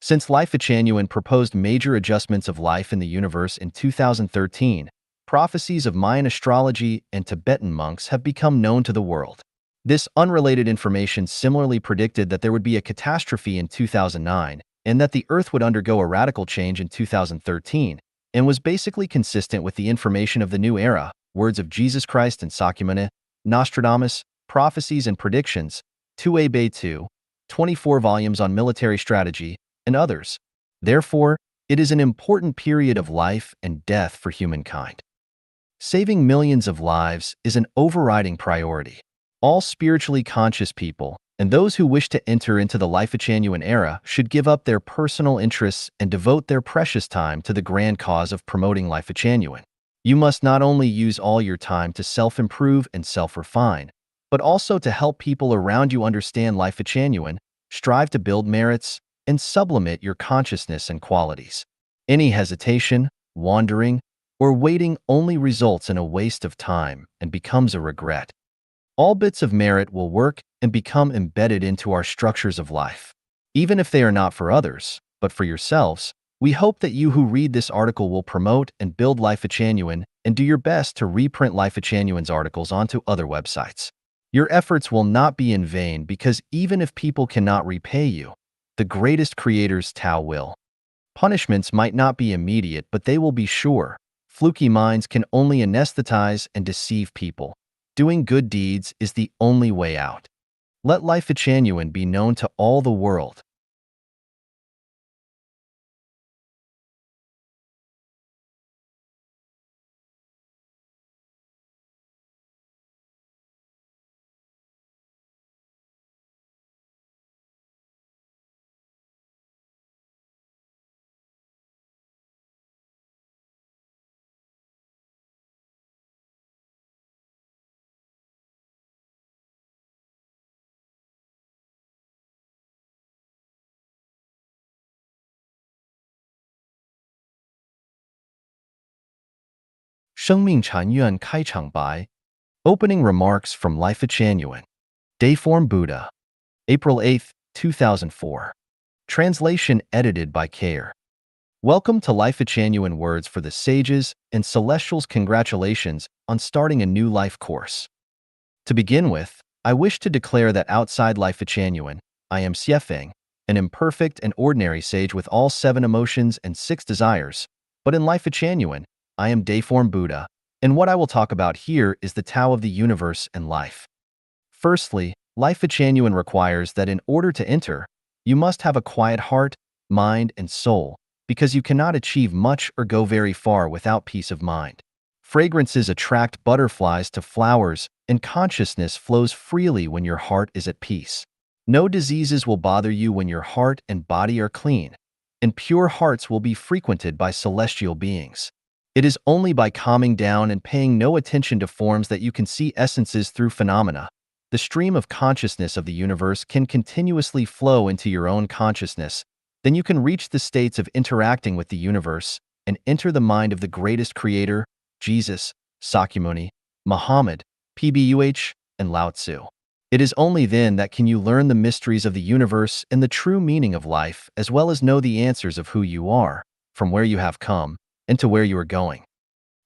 Speaker 1: Since Life of Chanyuan proposed major adjustments of life in the universe in 2013, prophecies of Mayan astrology and Tibetan monks have become known to the world. This unrelated information similarly predicted that there would be a catastrophe in 2009 and that the Earth would undergo a radical change in 2013, and was basically consistent with the information of the new era, words of Jesus Christ and Sakyamuni, Nostradamus, prophecies and predictions, 2A Bay 2, 24 volumes on military strategy, and others. Therefore, it is an important period of life and death for humankind. Saving millions of lives is an overriding priority. All spiritually conscious people, and those who wish to enter into the Life of Chanyuan era, should give up their personal interests and devote their precious time to the grand cause of promoting Life of Chanyuan. You must not only use all your time to self-improve and self-refine, but also to help people around you understand Life of Chanyuan, strive to build merits, and sublimate your consciousness and qualities. Any hesitation, wandering, or waiting only results in a waste of time and becomes a regret. All bits of merit will work and become embedded into our structures of life. Even if they are not for others, but for yourselves, we hope that you who read this article will promote and build Life of Chanyuan and do your best to reprint Life of Chanyuan's articles onto other websites. Your efforts will not be in vain because even if people cannot repay you, the greatest creator's Tao will. Punishments might not be immediate, but they will be sure. Fluky minds can only anesthetize and deceive people. Doing good deeds is the only way out. Let Life of Chanyuan be known to all the world. Shengming Chanyuan Kai Chang Bai. Opening remarks from Life of Chanyuan. Dayform Buddha, April 8, 2004. Translation edited by Kair. Welcome to Life Genuine Words for the Sages and Celestials. Congratulations on starting a new life course. To begin with, I wish to declare that outside Life Genuine, I am Xiefeng, an imperfect and ordinary sage with all 7 emotions and 6 desires, but in Life Genuine, I am Dayform Buddha, and what I will talk about here is the Tao of the universe and life. Firstly, Life Genuine requires that in order to enter, you must have a quiet heart, mind, and soul, because you cannot achieve much or go very far without peace of mind. Fragrances attract butterflies to flowers, and consciousness flows freely when your heart is at peace. No diseases will bother you when your heart and body are clean, and pure hearts will be frequented by celestial beings. It is only by calming down and paying no attention to forms that you can see essences through phenomena. The stream of consciousness of the universe can continuously flow into your own consciousness. Then you can reach the states of interacting with the universe and enter the mind of the greatest creator, Jesus, Sakyamuni, Muhammad, PBUH, and Lao Tzu. It is only then that can you learn the mysteries of the universe and the true meaning of life, as well as know the answers of who you are, from where you have come, and to where you are going.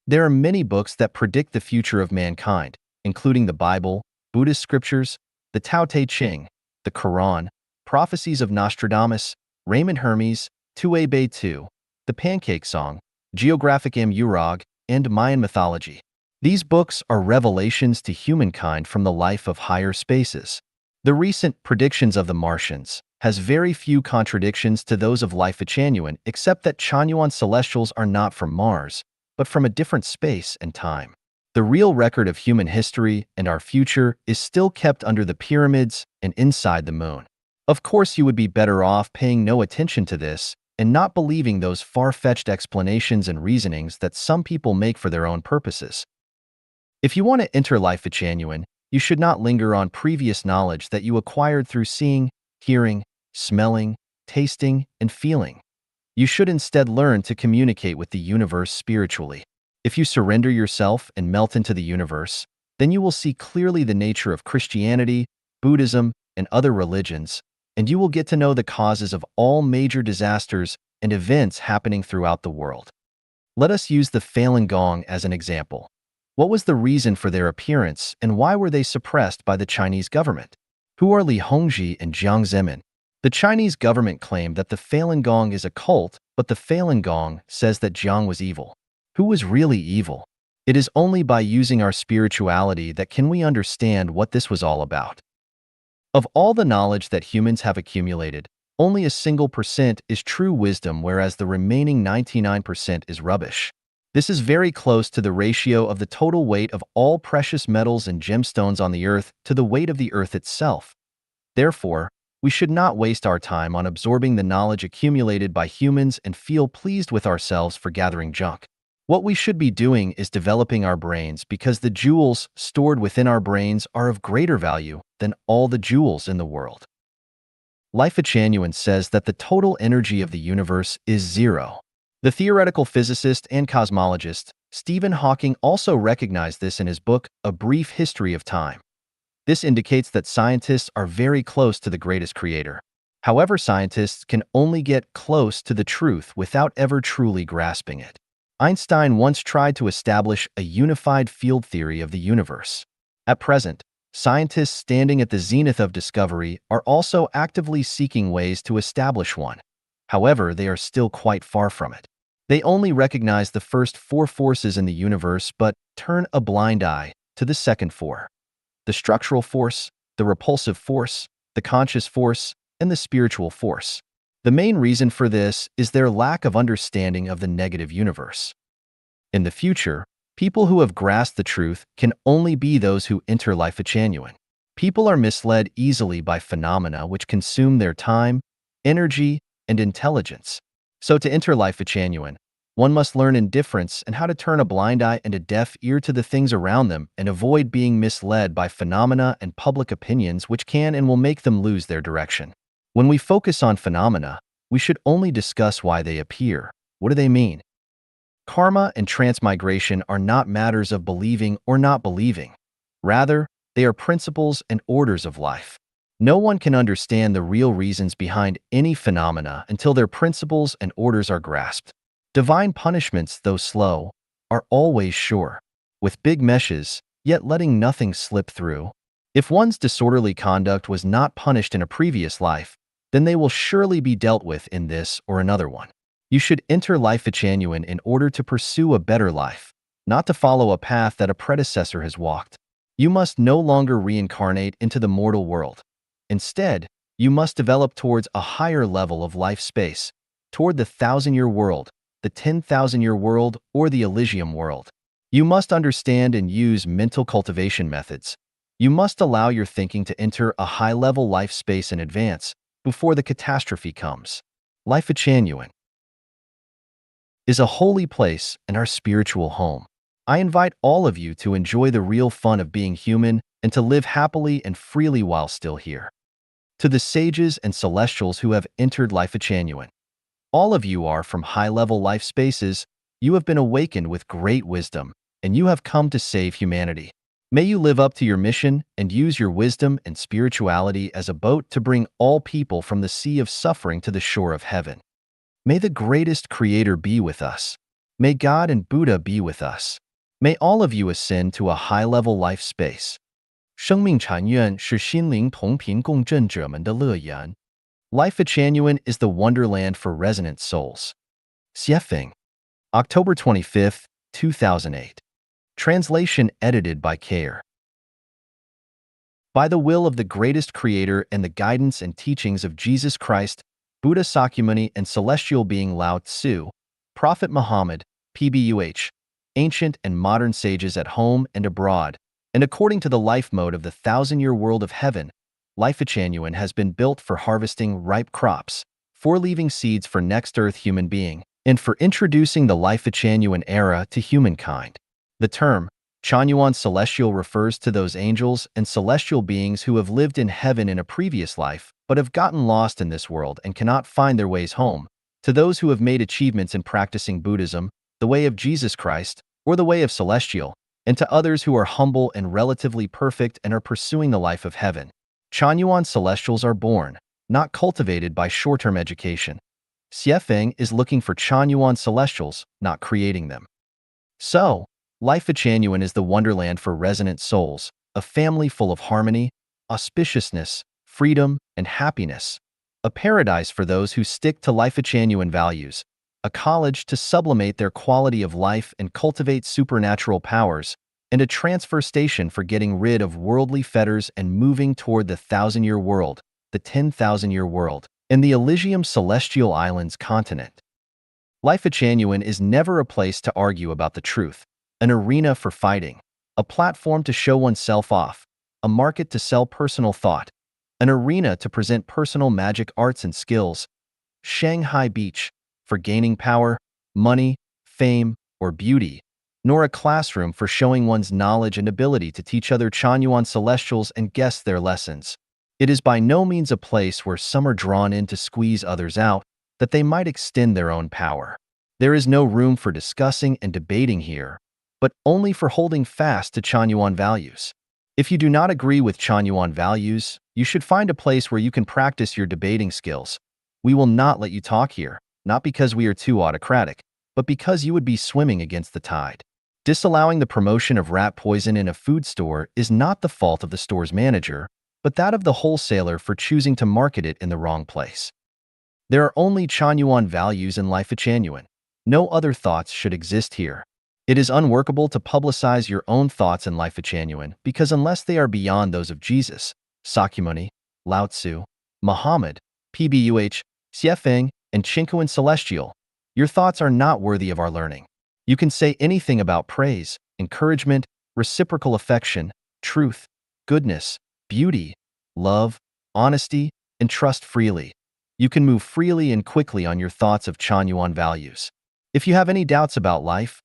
Speaker 1: There are many books that predict the future of mankind, including the Bible, Buddhist scriptures, the Tao Te Ching, the Quran, prophecies of Nostradamus, Raymond Hermes, Tue Bei Tu, the Pancake Song, Geographic Am Urag, and Mayan mythology. These books are revelations to humankind from the life of higher spaces. The recent predictions of the Martians has very few contradictions to those of Life Genuine, except that Chanyuan celestials are not from Mars, but from a different space and time. The real record of human history and our future is still kept under the pyramids and inside the moon. Of course, you would be better off paying no attention to this and not believing those far-fetched explanations and reasonings that some people make for their own purposes. If you want to enter Life Genuine, you should not linger on previous knowledge that you acquired through seeing, hearing, smelling, tasting, and feeling. You should instead learn to communicate with the universe spiritually. If you surrender yourself and melt into the universe, then you will see clearly the nature of Christianity, Buddhism, and other religions, and you will get to know the causes of all major disasters and events happening throughout the world. Let us use the Falun Gong as an example. What was the reason for their appearance, and why were they suppressed by the Chinese government? Who are Li Hongzhi and Jiang Zemin? The Chinese government claimed that the Falun Gong is a cult, but the Falun Gong says that Jiang was evil. Who was really evil? It is only by using our spirituality that can we understand what this was all about. Of all the knowledge that humans have accumulated, only a single % is true wisdom, whereas the remaining 99% is rubbish. This is very close to the ratio of the total weight of all precious metals and gemstones on the earth to the weight of the earth itself. Therefore, we should not waste our time on absorbing the knowledge accumulated by humans and feel pleased with ourselves for gathering junk. What we should be doing is developing our brains, because the jewels stored within our brains are of greater value than all the jewels in the world. Life Genuine says that the total energy of the universe is zero. The theoretical physicist and cosmologist Stephen Hawking also recognized this in his book, A Brief History of Time. This indicates that scientists are very close to the greatest creator. However, scientists can only get close to the truth without ever truly grasping it. Einstein once tried to establish a unified field theory of the universe. At present, scientists standing at the zenith of discovery are also actively seeking ways to establish one. However, they are still quite far from it. They only recognize the first 4 forces in the universe but turn a blind eye to the second 4: the structural force, the repulsive force, the conscious force, and the spiritual force. The main reason for this is their lack of understanding of the negative universe. In the future, people who have grasped the truth can only be those who enter Life Genuine. People are misled easily by phenomena which consume their time, energy, and intelligence. So to enter Life Genuine, one must learn indifference and how to turn a blind eye and a deaf ear to the things around them and avoid being misled by phenomena and public opinions which can and will make them lose their direction. When we focus on phenomena, we should only discuss why they appear. What do they mean? Karma and transmigration are not matters of believing or not believing. Rather, They are principles and orders of life. No one can understand the real reasons behind any phenomena until their principles and orders are grasped. Divine punishments, though slow, are always sure, with big meshes, yet letting nothing slip through. If one's disorderly conduct was not punished in a previous life, then they will surely be dealt with in this or another one. You should enter life genuine in order to pursue a better life, not to follow a path that a predecessor has walked. You must no longer reincarnate into the mortal world. Instead, you must develop towards a higher level of life space, toward the 1,000-year world, the 10,000-year world, or the Elysium world. You must understand and use mental cultivation methods. You must allow your thinking to enter a high-level life space in advance, before the catastrophe comes. Life genuine is a holy place and our spiritual home. I invite all of you to enjoy the real fun of being human and to live happily and freely while still here. To the sages and celestials who have entered life genuine, all of you are from high-level life spaces. You have been awakened with great wisdom, and you have come to save humanity. May you live up to your mission and use your wisdom and spirituality as a boat to bring all people from the sea of suffering to the shore of heaven. May the greatest Creator be with us. May God and Buddha be with us. May all of you ascend to a high-level life space. 生命禅院是心灵同频共振者们的乐园. Life genuine is the wonderland for resonant souls. Xiefeng, October 25, 2008. Translation edited by Care. By the will of the greatest Creator and the guidance and teachings of Jesus Christ, Buddha Sakyamuni and celestial being Lao Tzu, Prophet Muhammad, PBUH, ancient and modern sages at home and abroad, and according to the life mode of the 1,000-year world of heaven, Life genuine has been built for harvesting ripe crops, for leaving seeds for next earth human being, and for introducing the Life genuine era to humankind. The term Chanyuan Celestial refers to those angels and celestial beings who have lived in heaven in a previous life, but have gotten lost in this world and cannot find their ways home, to those who have made achievements in practicing Buddhism, the way of Jesus Christ, or the way of Celestial, and to others who are humble and relatively perfect and are pursuing the life of heaven. Chanyuan Celestials are born, not cultivated by short-term education. Xiefeng is looking for Chanyuan Celestials, not creating them. So, Life genuine is the wonderland for resonant souls, a family full of harmony, auspiciousness, freedom, and happiness, a paradise for those who stick to Life genuine values, a college to sublimate their quality of life and cultivate supernatural powers, and a transfer station for getting rid of worldly fetters and moving toward the 1,000-year world, the 10,000-year world, and the Elysium Celestial Islands continent. Life genuine is never a place to argue about the truth, an arena for fighting, a platform to show oneself off, a market to sell personal thought, an arena to present personal magic arts and skills, Shanghai Beach, for gaining power, money, fame, or beauty, nor a classroom for showing one's knowledge and ability to teach other Chanyuan Celestials and guests their lessons. It is by no means a place where some are drawn in to squeeze others out, that they might extend their own power. There is no room for discussing and debating here, but only for holding fast to Chanyuan values. If you do not agree with Chanyuan values, you should find a place where you can practice your debating skills. We will not let you talk here, not because we are too autocratic, but because you would be swimming against the tide. Disallowing the promotion of rat poison in a food store is not the fault of the store's manager, but that of the wholesaler for choosing to market it in the wrong place. There are only Chanyuan values in Life genuine. No other thoughts should exist here. It is unworkable to publicize your own thoughts in Life genuine because unless they are beyond those of Jesus, Sakyamuni, Lao Tzu, Muhammad, PBUH, Xiefeng, and Chinquan Celestial, your thoughts are not worthy of our learning. You can say anything about praise, encouragement, reciprocal affection, truth, goodness, beauty, love, honesty, and trust freely. You can move freely and quickly on your thoughts of Chanyuan values. If you have any doubts about life,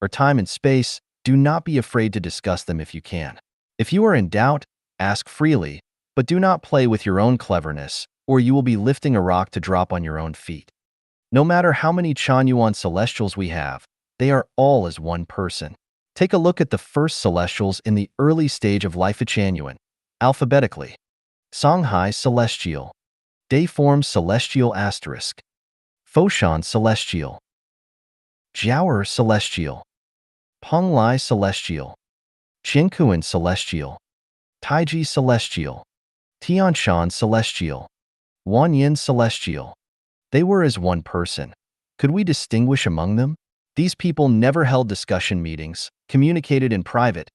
Speaker 1: or time and space, do not be afraid to discuss them if you can. If you are in doubt, ask freely, but do not play with your own cleverness, or you will be lifting a rock to drop on your own feet. No matter how many Chanyuan Celestials we have, they are all as one person. Take a look at the first celestials in the early stage of Life Changyuan, alphabetically. Songhai Celestial, Dayform Celestial Asterisk, Foshan Celestial, Jiaoer Celestial, Penglai Celestial, Qiankuan Celestial, Taiji Celestial, Tianshan Celestial, Wanyin Celestial. They were as one person. Could we distinguish among them? These people never held discussion meetings, communicated in private,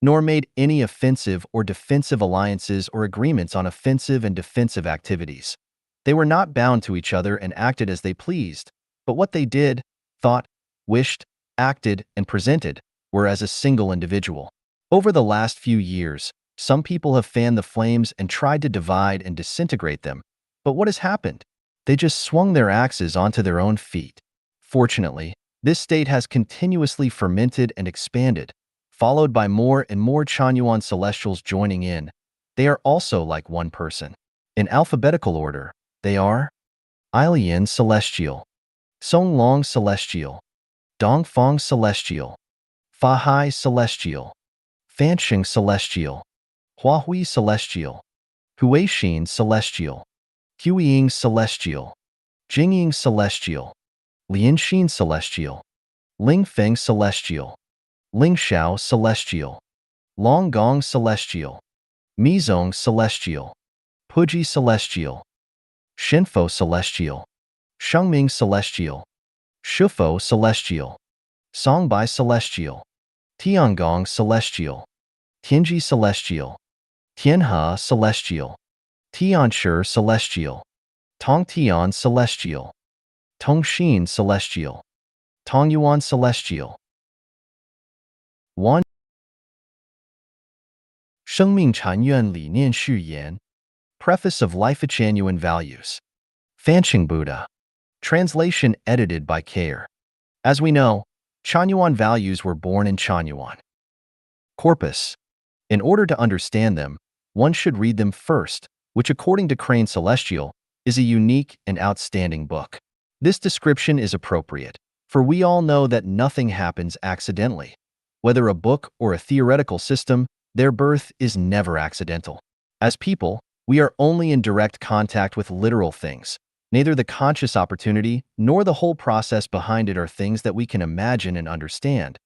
Speaker 1: nor made any offensive or defensive alliances or agreements on offensive and defensive activities. They were not bound to each other and acted as they pleased, but what they did, thought, wished, acted, and presented were as a single individual. Over the last few years, some people have fanned the flames and tried to divide and disintegrate them, but what has happened? They just swung their axes onto their own feet. Fortunately, this state has continuously fermented and expanded, followed by more and more Chanyuan celestials joining in. They are also like one person. In alphabetical order, they are Ailian Celestial, Songlong Celestial, Dongfang Celestial, Fahai Celestial, Fanxing Celestial, Huahui Celestial, Huaixin Celestial, Huiying Celestial, Jingying Celestial, Lianxin Celestial, Lingfeng Celestial, Lingxiao Celestial, Longgong Celestial, Mizong Celestial, Puji Celestial, Shinfo Celestial, Shengming Celestial, Shufo Celestial, Songbai Celestial, Tiangong Celestial, Tianji Celestial, Tianhe Celestial, Tianshi Celestial, Tongtian Celestial, Tongxin Celestial, Tongyuan Celestial. 1. 生命禅院理念序言 Preface of Life Changyuan Values. Fanxing Buddha. Translation edited by Kayer. As we know, Chanyuan values were born in Chanyuan. Corpus. In order to understand them, one should read them first, which according to Crane Celestial, is a unique and outstanding book. This description is appropriate, for we all know that nothing happens accidentally. Whether a book or a theoretical system, their birth is never accidental. As people, we are only in direct contact with literal things. Neither the conscious opportunity nor the whole process behind it are things that we can imagine and understand.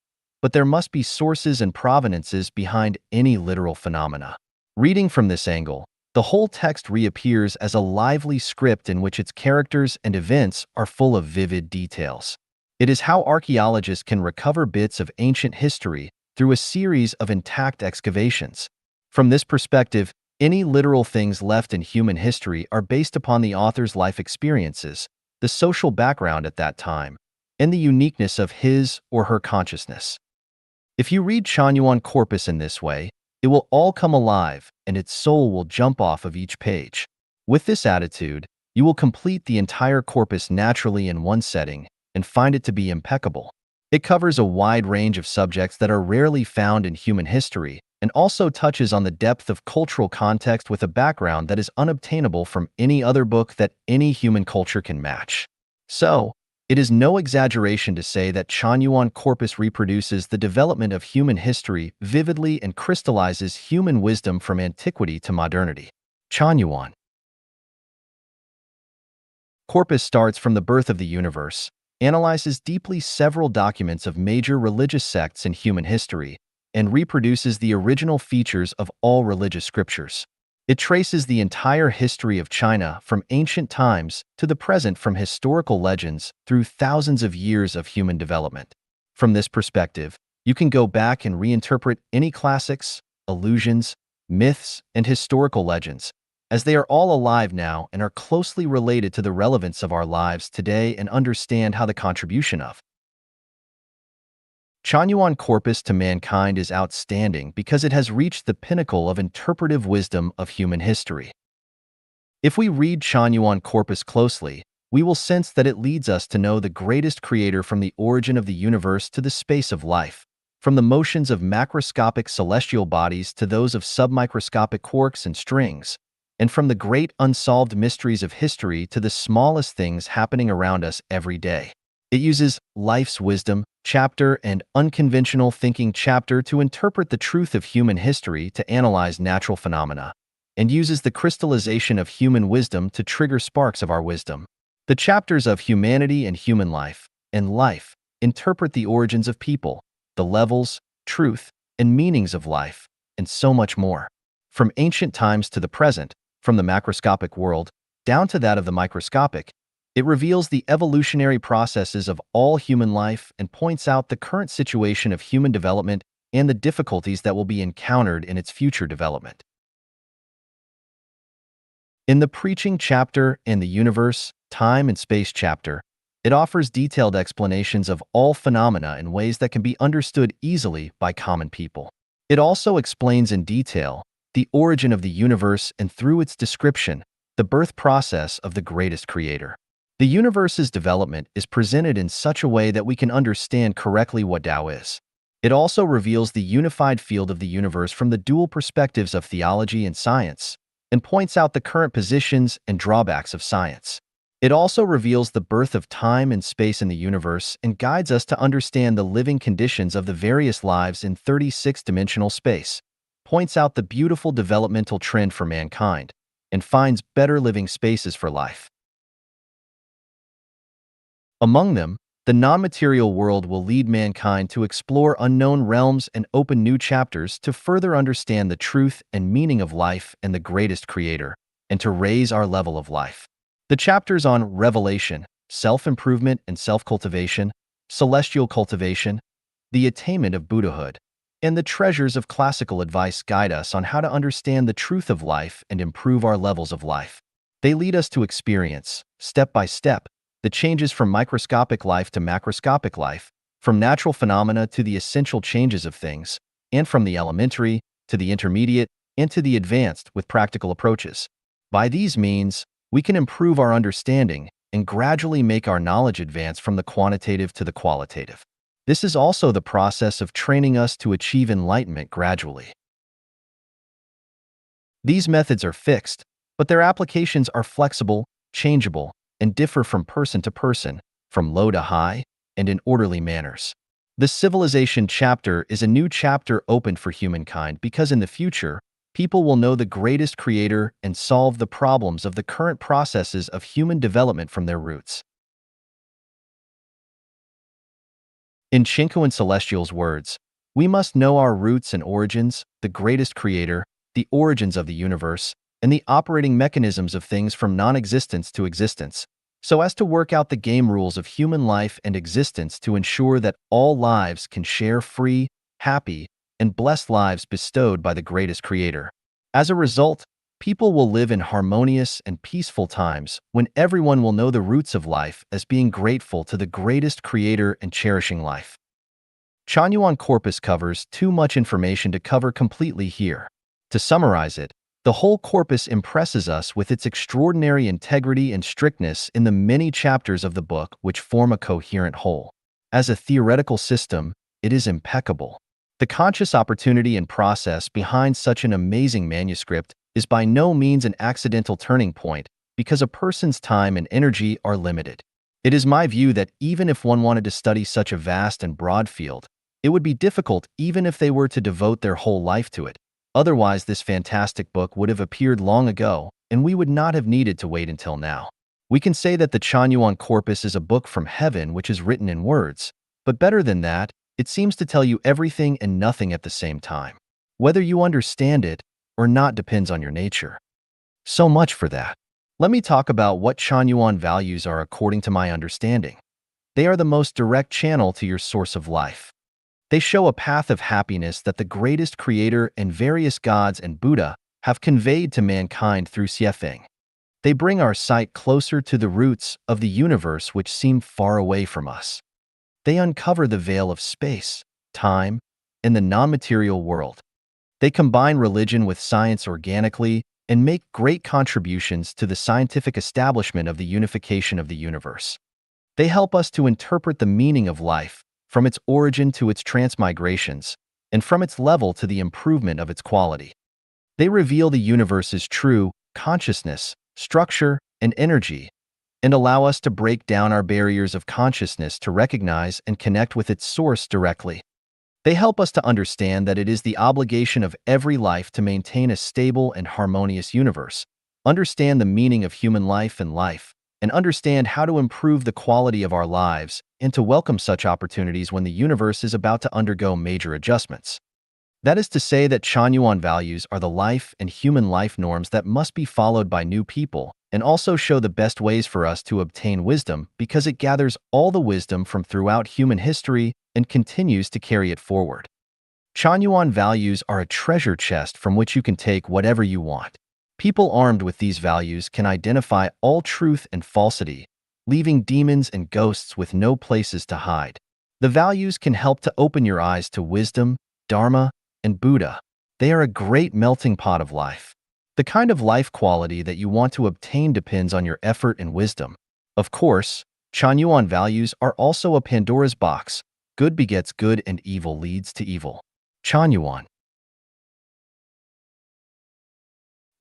Speaker 1: But there must be sources and provenances behind any literal phenomena. Reading from this angle, the whole text reappears as a lively script in which its characters and events are full of vivid details. It is how archaeologists can recover bits of ancient history through a series of intact excavations. From this perspective, any literal things left in human history are based upon the author's life experiences, the social background at that time, and the uniqueness of his or her consciousness. If you read Chanyuan corpus in this way, it will all come alive and its soul will jump off of each page. With this attitude, you will complete the entire corpus naturally in one setting and find it to be impeccable. It covers a wide range of subjects that are rarely found in human history and also touches on the depth of cultural context with a background that is unobtainable from any other book that any human culture can match. So, it is no exaggeration to say that Chanyuan corpus reproduces the development of human history vividly and crystallizes human wisdom from antiquity to modernity. Chanyuan corpus starts from the birth of the universe, analyzes deeply several documents of major religious sects in human history, and reproduces the original features of all religious scriptures. It traces the entire history of China from ancient times to the present from historical legends through thousands of years of human development. From this perspective, you can go back and reinterpret any classics, allusions, myths, and historical legends, as they are all alive now and are closely related to the relevance of our lives today and understand how the contribution of Chanyuan corpus to mankind is outstanding because it has reached the pinnacle of interpretive wisdom of human history. If we read Chanyuan corpus closely, we will sense that it leads us to know the greatest creator from the origin of the universe to the space of life, from the motions of macroscopic celestial bodies to those of submicroscopic quarks and strings, and from the great unsolved mysteries of history to the smallest things happening around us every day. It uses Life's Wisdom chapter and Unconventional Thinking chapter to interpret the truth of human history to analyze natural phenomena, and uses the crystallization of human wisdom to trigger sparks of our wisdom. The chapters of Humanity and Human Life and Life interpret the origins of people, the levels, truth, and meanings of life, and so much more. From ancient times to the present, from the macroscopic world down to that of the microscopic, it reveals the evolutionary processes of all human life and points out the current situation of human development and the difficulties that will be encountered in its future development. In the Preaching chapter and the Universe, Time and Space chapter, it offers detailed explanations of all phenomena in ways that can be understood easily by common people. It also explains in detail the origin of the universe and, through its description, the birth process of the greatest creator. The universe's development is presented in such a way that we can understand correctly what Tao is. It also reveals the unified field of the universe from the dual perspectives of theology and science, and points out the current positions and drawbacks of science. It also reveals the birth of time and space in the universe and guides us to understand the living conditions of the various lives in 36-dimensional space, points out the beautiful developmental trend for mankind, and finds better living spaces for life. Among them, the non-material world will lead mankind to explore unknown realms and open new chapters to further understand the truth and meaning of life and the greatest creator, and to raise our level of life. The chapters on revelation, self-improvement and self-cultivation, celestial cultivation, the attainment of Buddhahood, and the treasures of classical advice guide us on how to understand the truth of life and improve our levels of life. They lead us to experience, step by step, the changes from microscopic life to macroscopic life, from natural phenomena to the essential changes of things, and from the elementary to the intermediate and to the advanced with practical approaches. By these means, we can improve our understanding and gradually make our knowledge advance from the quantitative to the qualitative. This is also the process of training us to achieve enlightenment gradually. These methods are fixed, but their applications are flexible, changeable, and differ from person to person, from low to high, and in orderly manners. The Civilization chapter is a new chapter opened for humankind because in the future, people will know the greatest creator and solve the problems of the current processes of human development from their roots. In Chinko and Celestial's words, we must know our roots and origins, the greatest creator, the origins of the universe, and the operating mechanisms of things from non-existence to existence, so as to work out the game rules of human life and existence to ensure that all lives can share free, happy, and blessed lives bestowed by the greatest creator. As a result, people will live in harmonious and peaceful times when everyone will know the roots of life as being grateful to the greatest creator and cherishing life. Chanyuan Corpus covers too much information to cover completely here. To summarize it, the whole corpus impresses us with its extraordinary integrity and strictness in the many chapters of the book which form a coherent whole. As a theoretical system, it is impeccable. The conscious opportunity and process behind such an amazing manuscript is by no means an accidental turning point because a person's time and energy are limited. It is my view that even if one wanted to study such a vast and broad field, it would be difficult even if they were to devote their whole life to it. Otherwise, this fantastic book would have appeared long ago, and we would not have needed to wait until now. We can say that the Chanyuan Corpus is a book from heaven which is written in words, but better than that, it seems to tell you everything and nothing at the same time. Whether you understand it or not depends on your nature. So much for that. Let me talk about what Chanyuan values are according to my understanding. They are the most direct channel to your source of life. They show a path of happiness that the greatest creator and various gods and Buddha have conveyed to mankind through Xiefeng. They bring our sight closer to the roots of the universe which seem far away from us. They uncover the veil of space, time, and the non-material world. They combine religion with science organically and make great contributions to the scientific establishment of the unification of the universe. They help us to interpret the meaning of life, from its origin to its transmigrations, and from its level to the improvement of its quality. They reveal the universe's true consciousness, structure, and energy, and allow us to break down our barriers of consciousness to recognize and connect with its source directly. They help us to understand that it is the obligation of every life to maintain a stable and harmonious universe, understand the meaning of human life, and understand how to improve the quality of our lives and to welcome such opportunities when the universe is about to undergo major adjustments. That is to say that Chanyuan values are the life and human life norms that must be followed by new people and also show the best ways for us to obtain wisdom because it gathers all the wisdom from throughout human history and continues to carry it forward. Chanyuan values are a treasure chest from which you can take whatever you want. People armed with these values can identify all truth and falsity, leaving demons and ghosts with no places to hide. The values can help to open your eyes to wisdom, Dharma, and Buddha. They are a great melting pot of life. The kind of life quality that you want to obtain depends on your effort and wisdom. Of course, Chanyuan values are also a Pandora's box. Good begets good and evil leads to evil. Chanyuan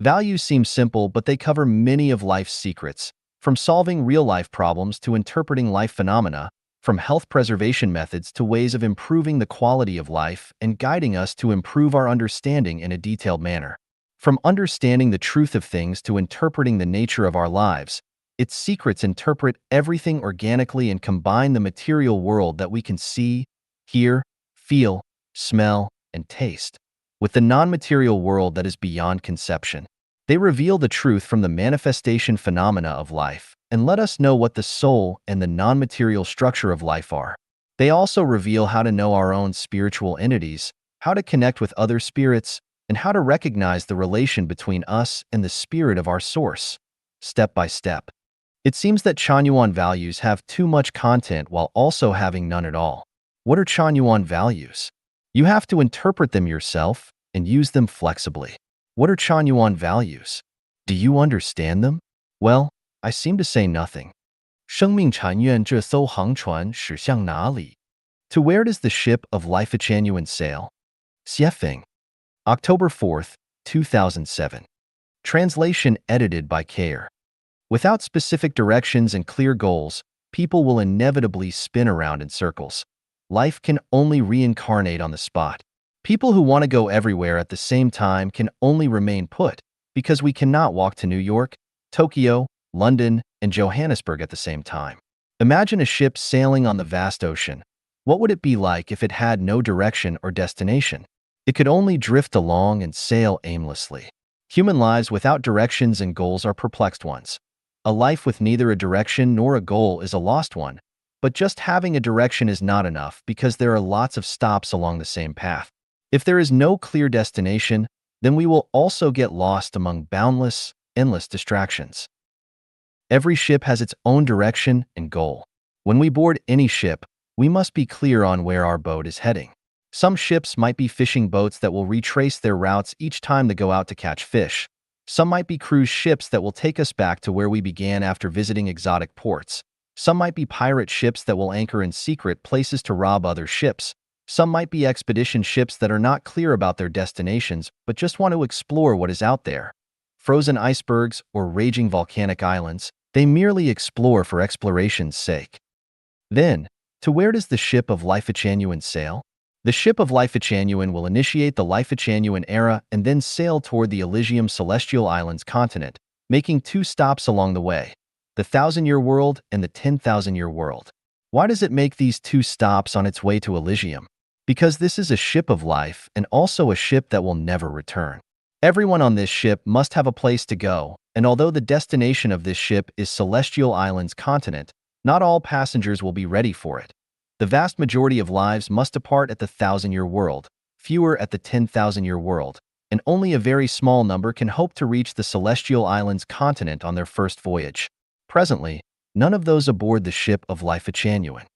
Speaker 1: values seem simple, but they cover many of life's secrets, from solving real-life problems to interpreting life phenomena, from health preservation methods to ways of improving the quality of life and guiding us to improve our understanding in a detailed manner. From understanding the truth of things to interpreting the nature of our lives, its secrets interpret everything organically and combine the material world that we can see, hear, feel, smell, and taste with the non-material world that is beyond conception. They reveal the truth from the manifestation phenomena of life and let us know what the soul and the non-material structure of life are. They also reveal how to know our own spiritual entities, how to connect with other spirits, and how to recognize the relation between us and the spirit of our source, step by step. It seems that Chanyuan values have too much content while also having none at all. What are Chanyuan values? You have to interpret them yourself and use them flexibly. What are Chanyuan values? Do you understand them? Well, I seem to say nothing. 生命禅院这艘航船驶向哪里? To where does the ship of Life Chanyuan sail? Xiefeng. October 4th, 2007. Translation edited by Kayer. Without specific directions and clear goals, people will inevitably spin around in circles. Life can only reincarnate on the spot. People who want to go everywhere at the same time can only remain put, because we cannot walk to New York, Tokyo, London, and Johannesburg at the same time. Imagine a ship sailing on the vast ocean. What would it be like if it had no direction or destination? It could only drift along and sail aimlessly. Human lives without directions and goals are perplexed ones. A life with neither a direction nor a goal is a lost one, but just having a direction is not enough because there are lots of stops along the same path. If there is no clear destination, then we will also get lost among boundless, endless distractions. Every ship has its own direction and goal. When we board any ship, we must be clear on where our boat is heading. Some ships might be fishing boats that will retrace their routes each time they go out to catch fish. Some might be cruise ships that will take us back to where we began after visiting exotic ports. Some might be pirate ships that will anchor in secret places to rob other ships. Some might be expedition ships that are not clear about their destinations but just want to explore what is out there. Frozen icebergs or raging volcanic islands, they merely explore for exploration's sake. Then, to where does the ship of Life Chanyuan sail? The ship of Life Chanyuan will initiate the Life Chanyuan era and then sail toward the Elysium Celestial Islands continent, making 2 stops along the way, the 1,000-year world and the 10,000-year world. Why does it make these 2 stops on its way to Elysium? Because this is a ship of life and also a ship that will never return. Everyone on this ship must have a place to go, and although the destination of this ship is Celestial Islands continent, not all passengers will be ready for it. The vast majority of lives must depart at the 1,000-year world, fewer at the 10,000-year world, and only a very small number can hope to reach the Celestial Islands continent on their first voyage. Presently, none of those aboard the ship of Life Chanyuan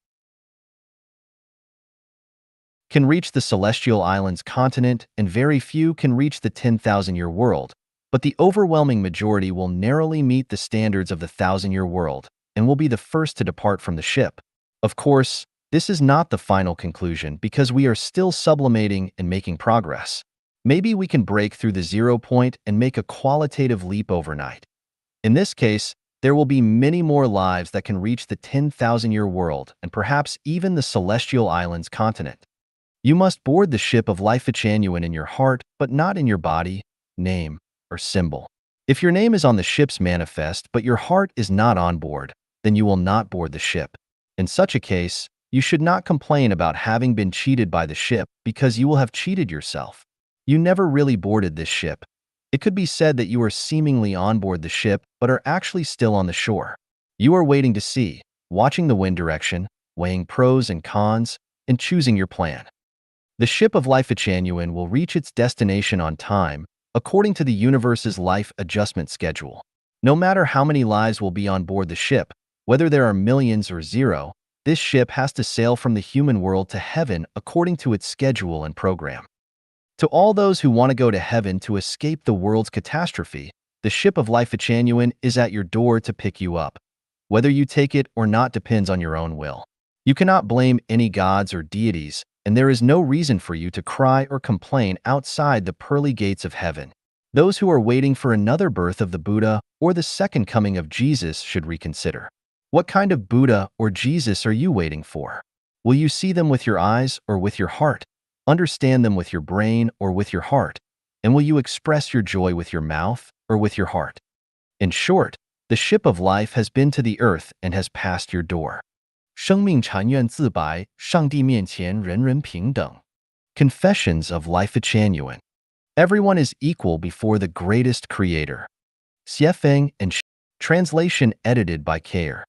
Speaker 1: can reach the Celestial Islands continent, and very few can reach the 10,000-year world, but the overwhelming majority will narrowly meet the standards of the 1,000-year world and will be the first to depart from the ship. Of course, this is not the final conclusion because we are still sublimating and making progress. Maybe we can break through the 0 point and make a qualitative leap overnight. In this case, There will be many more lives that can reach the 10,000-year world and perhaps even the Celestial Islands continent. You must board the ship of life genuine in your heart, but not in your body, name, or symbol. If your name is on the ship's manifest but your heart is not on board, then you will not board the ship. In such a case, you should not complain about having been cheated by the ship because you will have cheated yourself. You never really boarded this ship. It could be said that you are seemingly on board the ship but are actually still on the shore. You are waiting to see, watching the wind direction, weighing pros and cons, and choosing your plan. The ship of life genuine will reach its destination on time, according to the universe's life adjustment schedule. No matter how many lives will be on board the ship, whether there are millions or zero, this ship has to sail from the human world to heaven according to its schedule and program. To all those who want to go to heaven to escape the world's catastrophe, the ship of life genuine is at your door to pick you up. Whether you take it or not depends on your own will. You cannot blame any gods or deities, and there is no reason for you to cry or complain outside the pearly gates of heaven. Those who are waiting for another birth of the Buddha or the second coming of Jesus should reconsider. What kind of Buddha or Jesus are you waiting for? Will you see them with your eyes or with your heart? Understand them with your brain or with your heart? And will you express your joy with your mouth or with your heart? In short, the ship of life has been to the earth and has passed your door. 生命禅愿自白，上帝面前人人平等. Confessions of Life Genuine. Everyone is equal before the greatest creator. Xiefeng and Translation edited by Kair.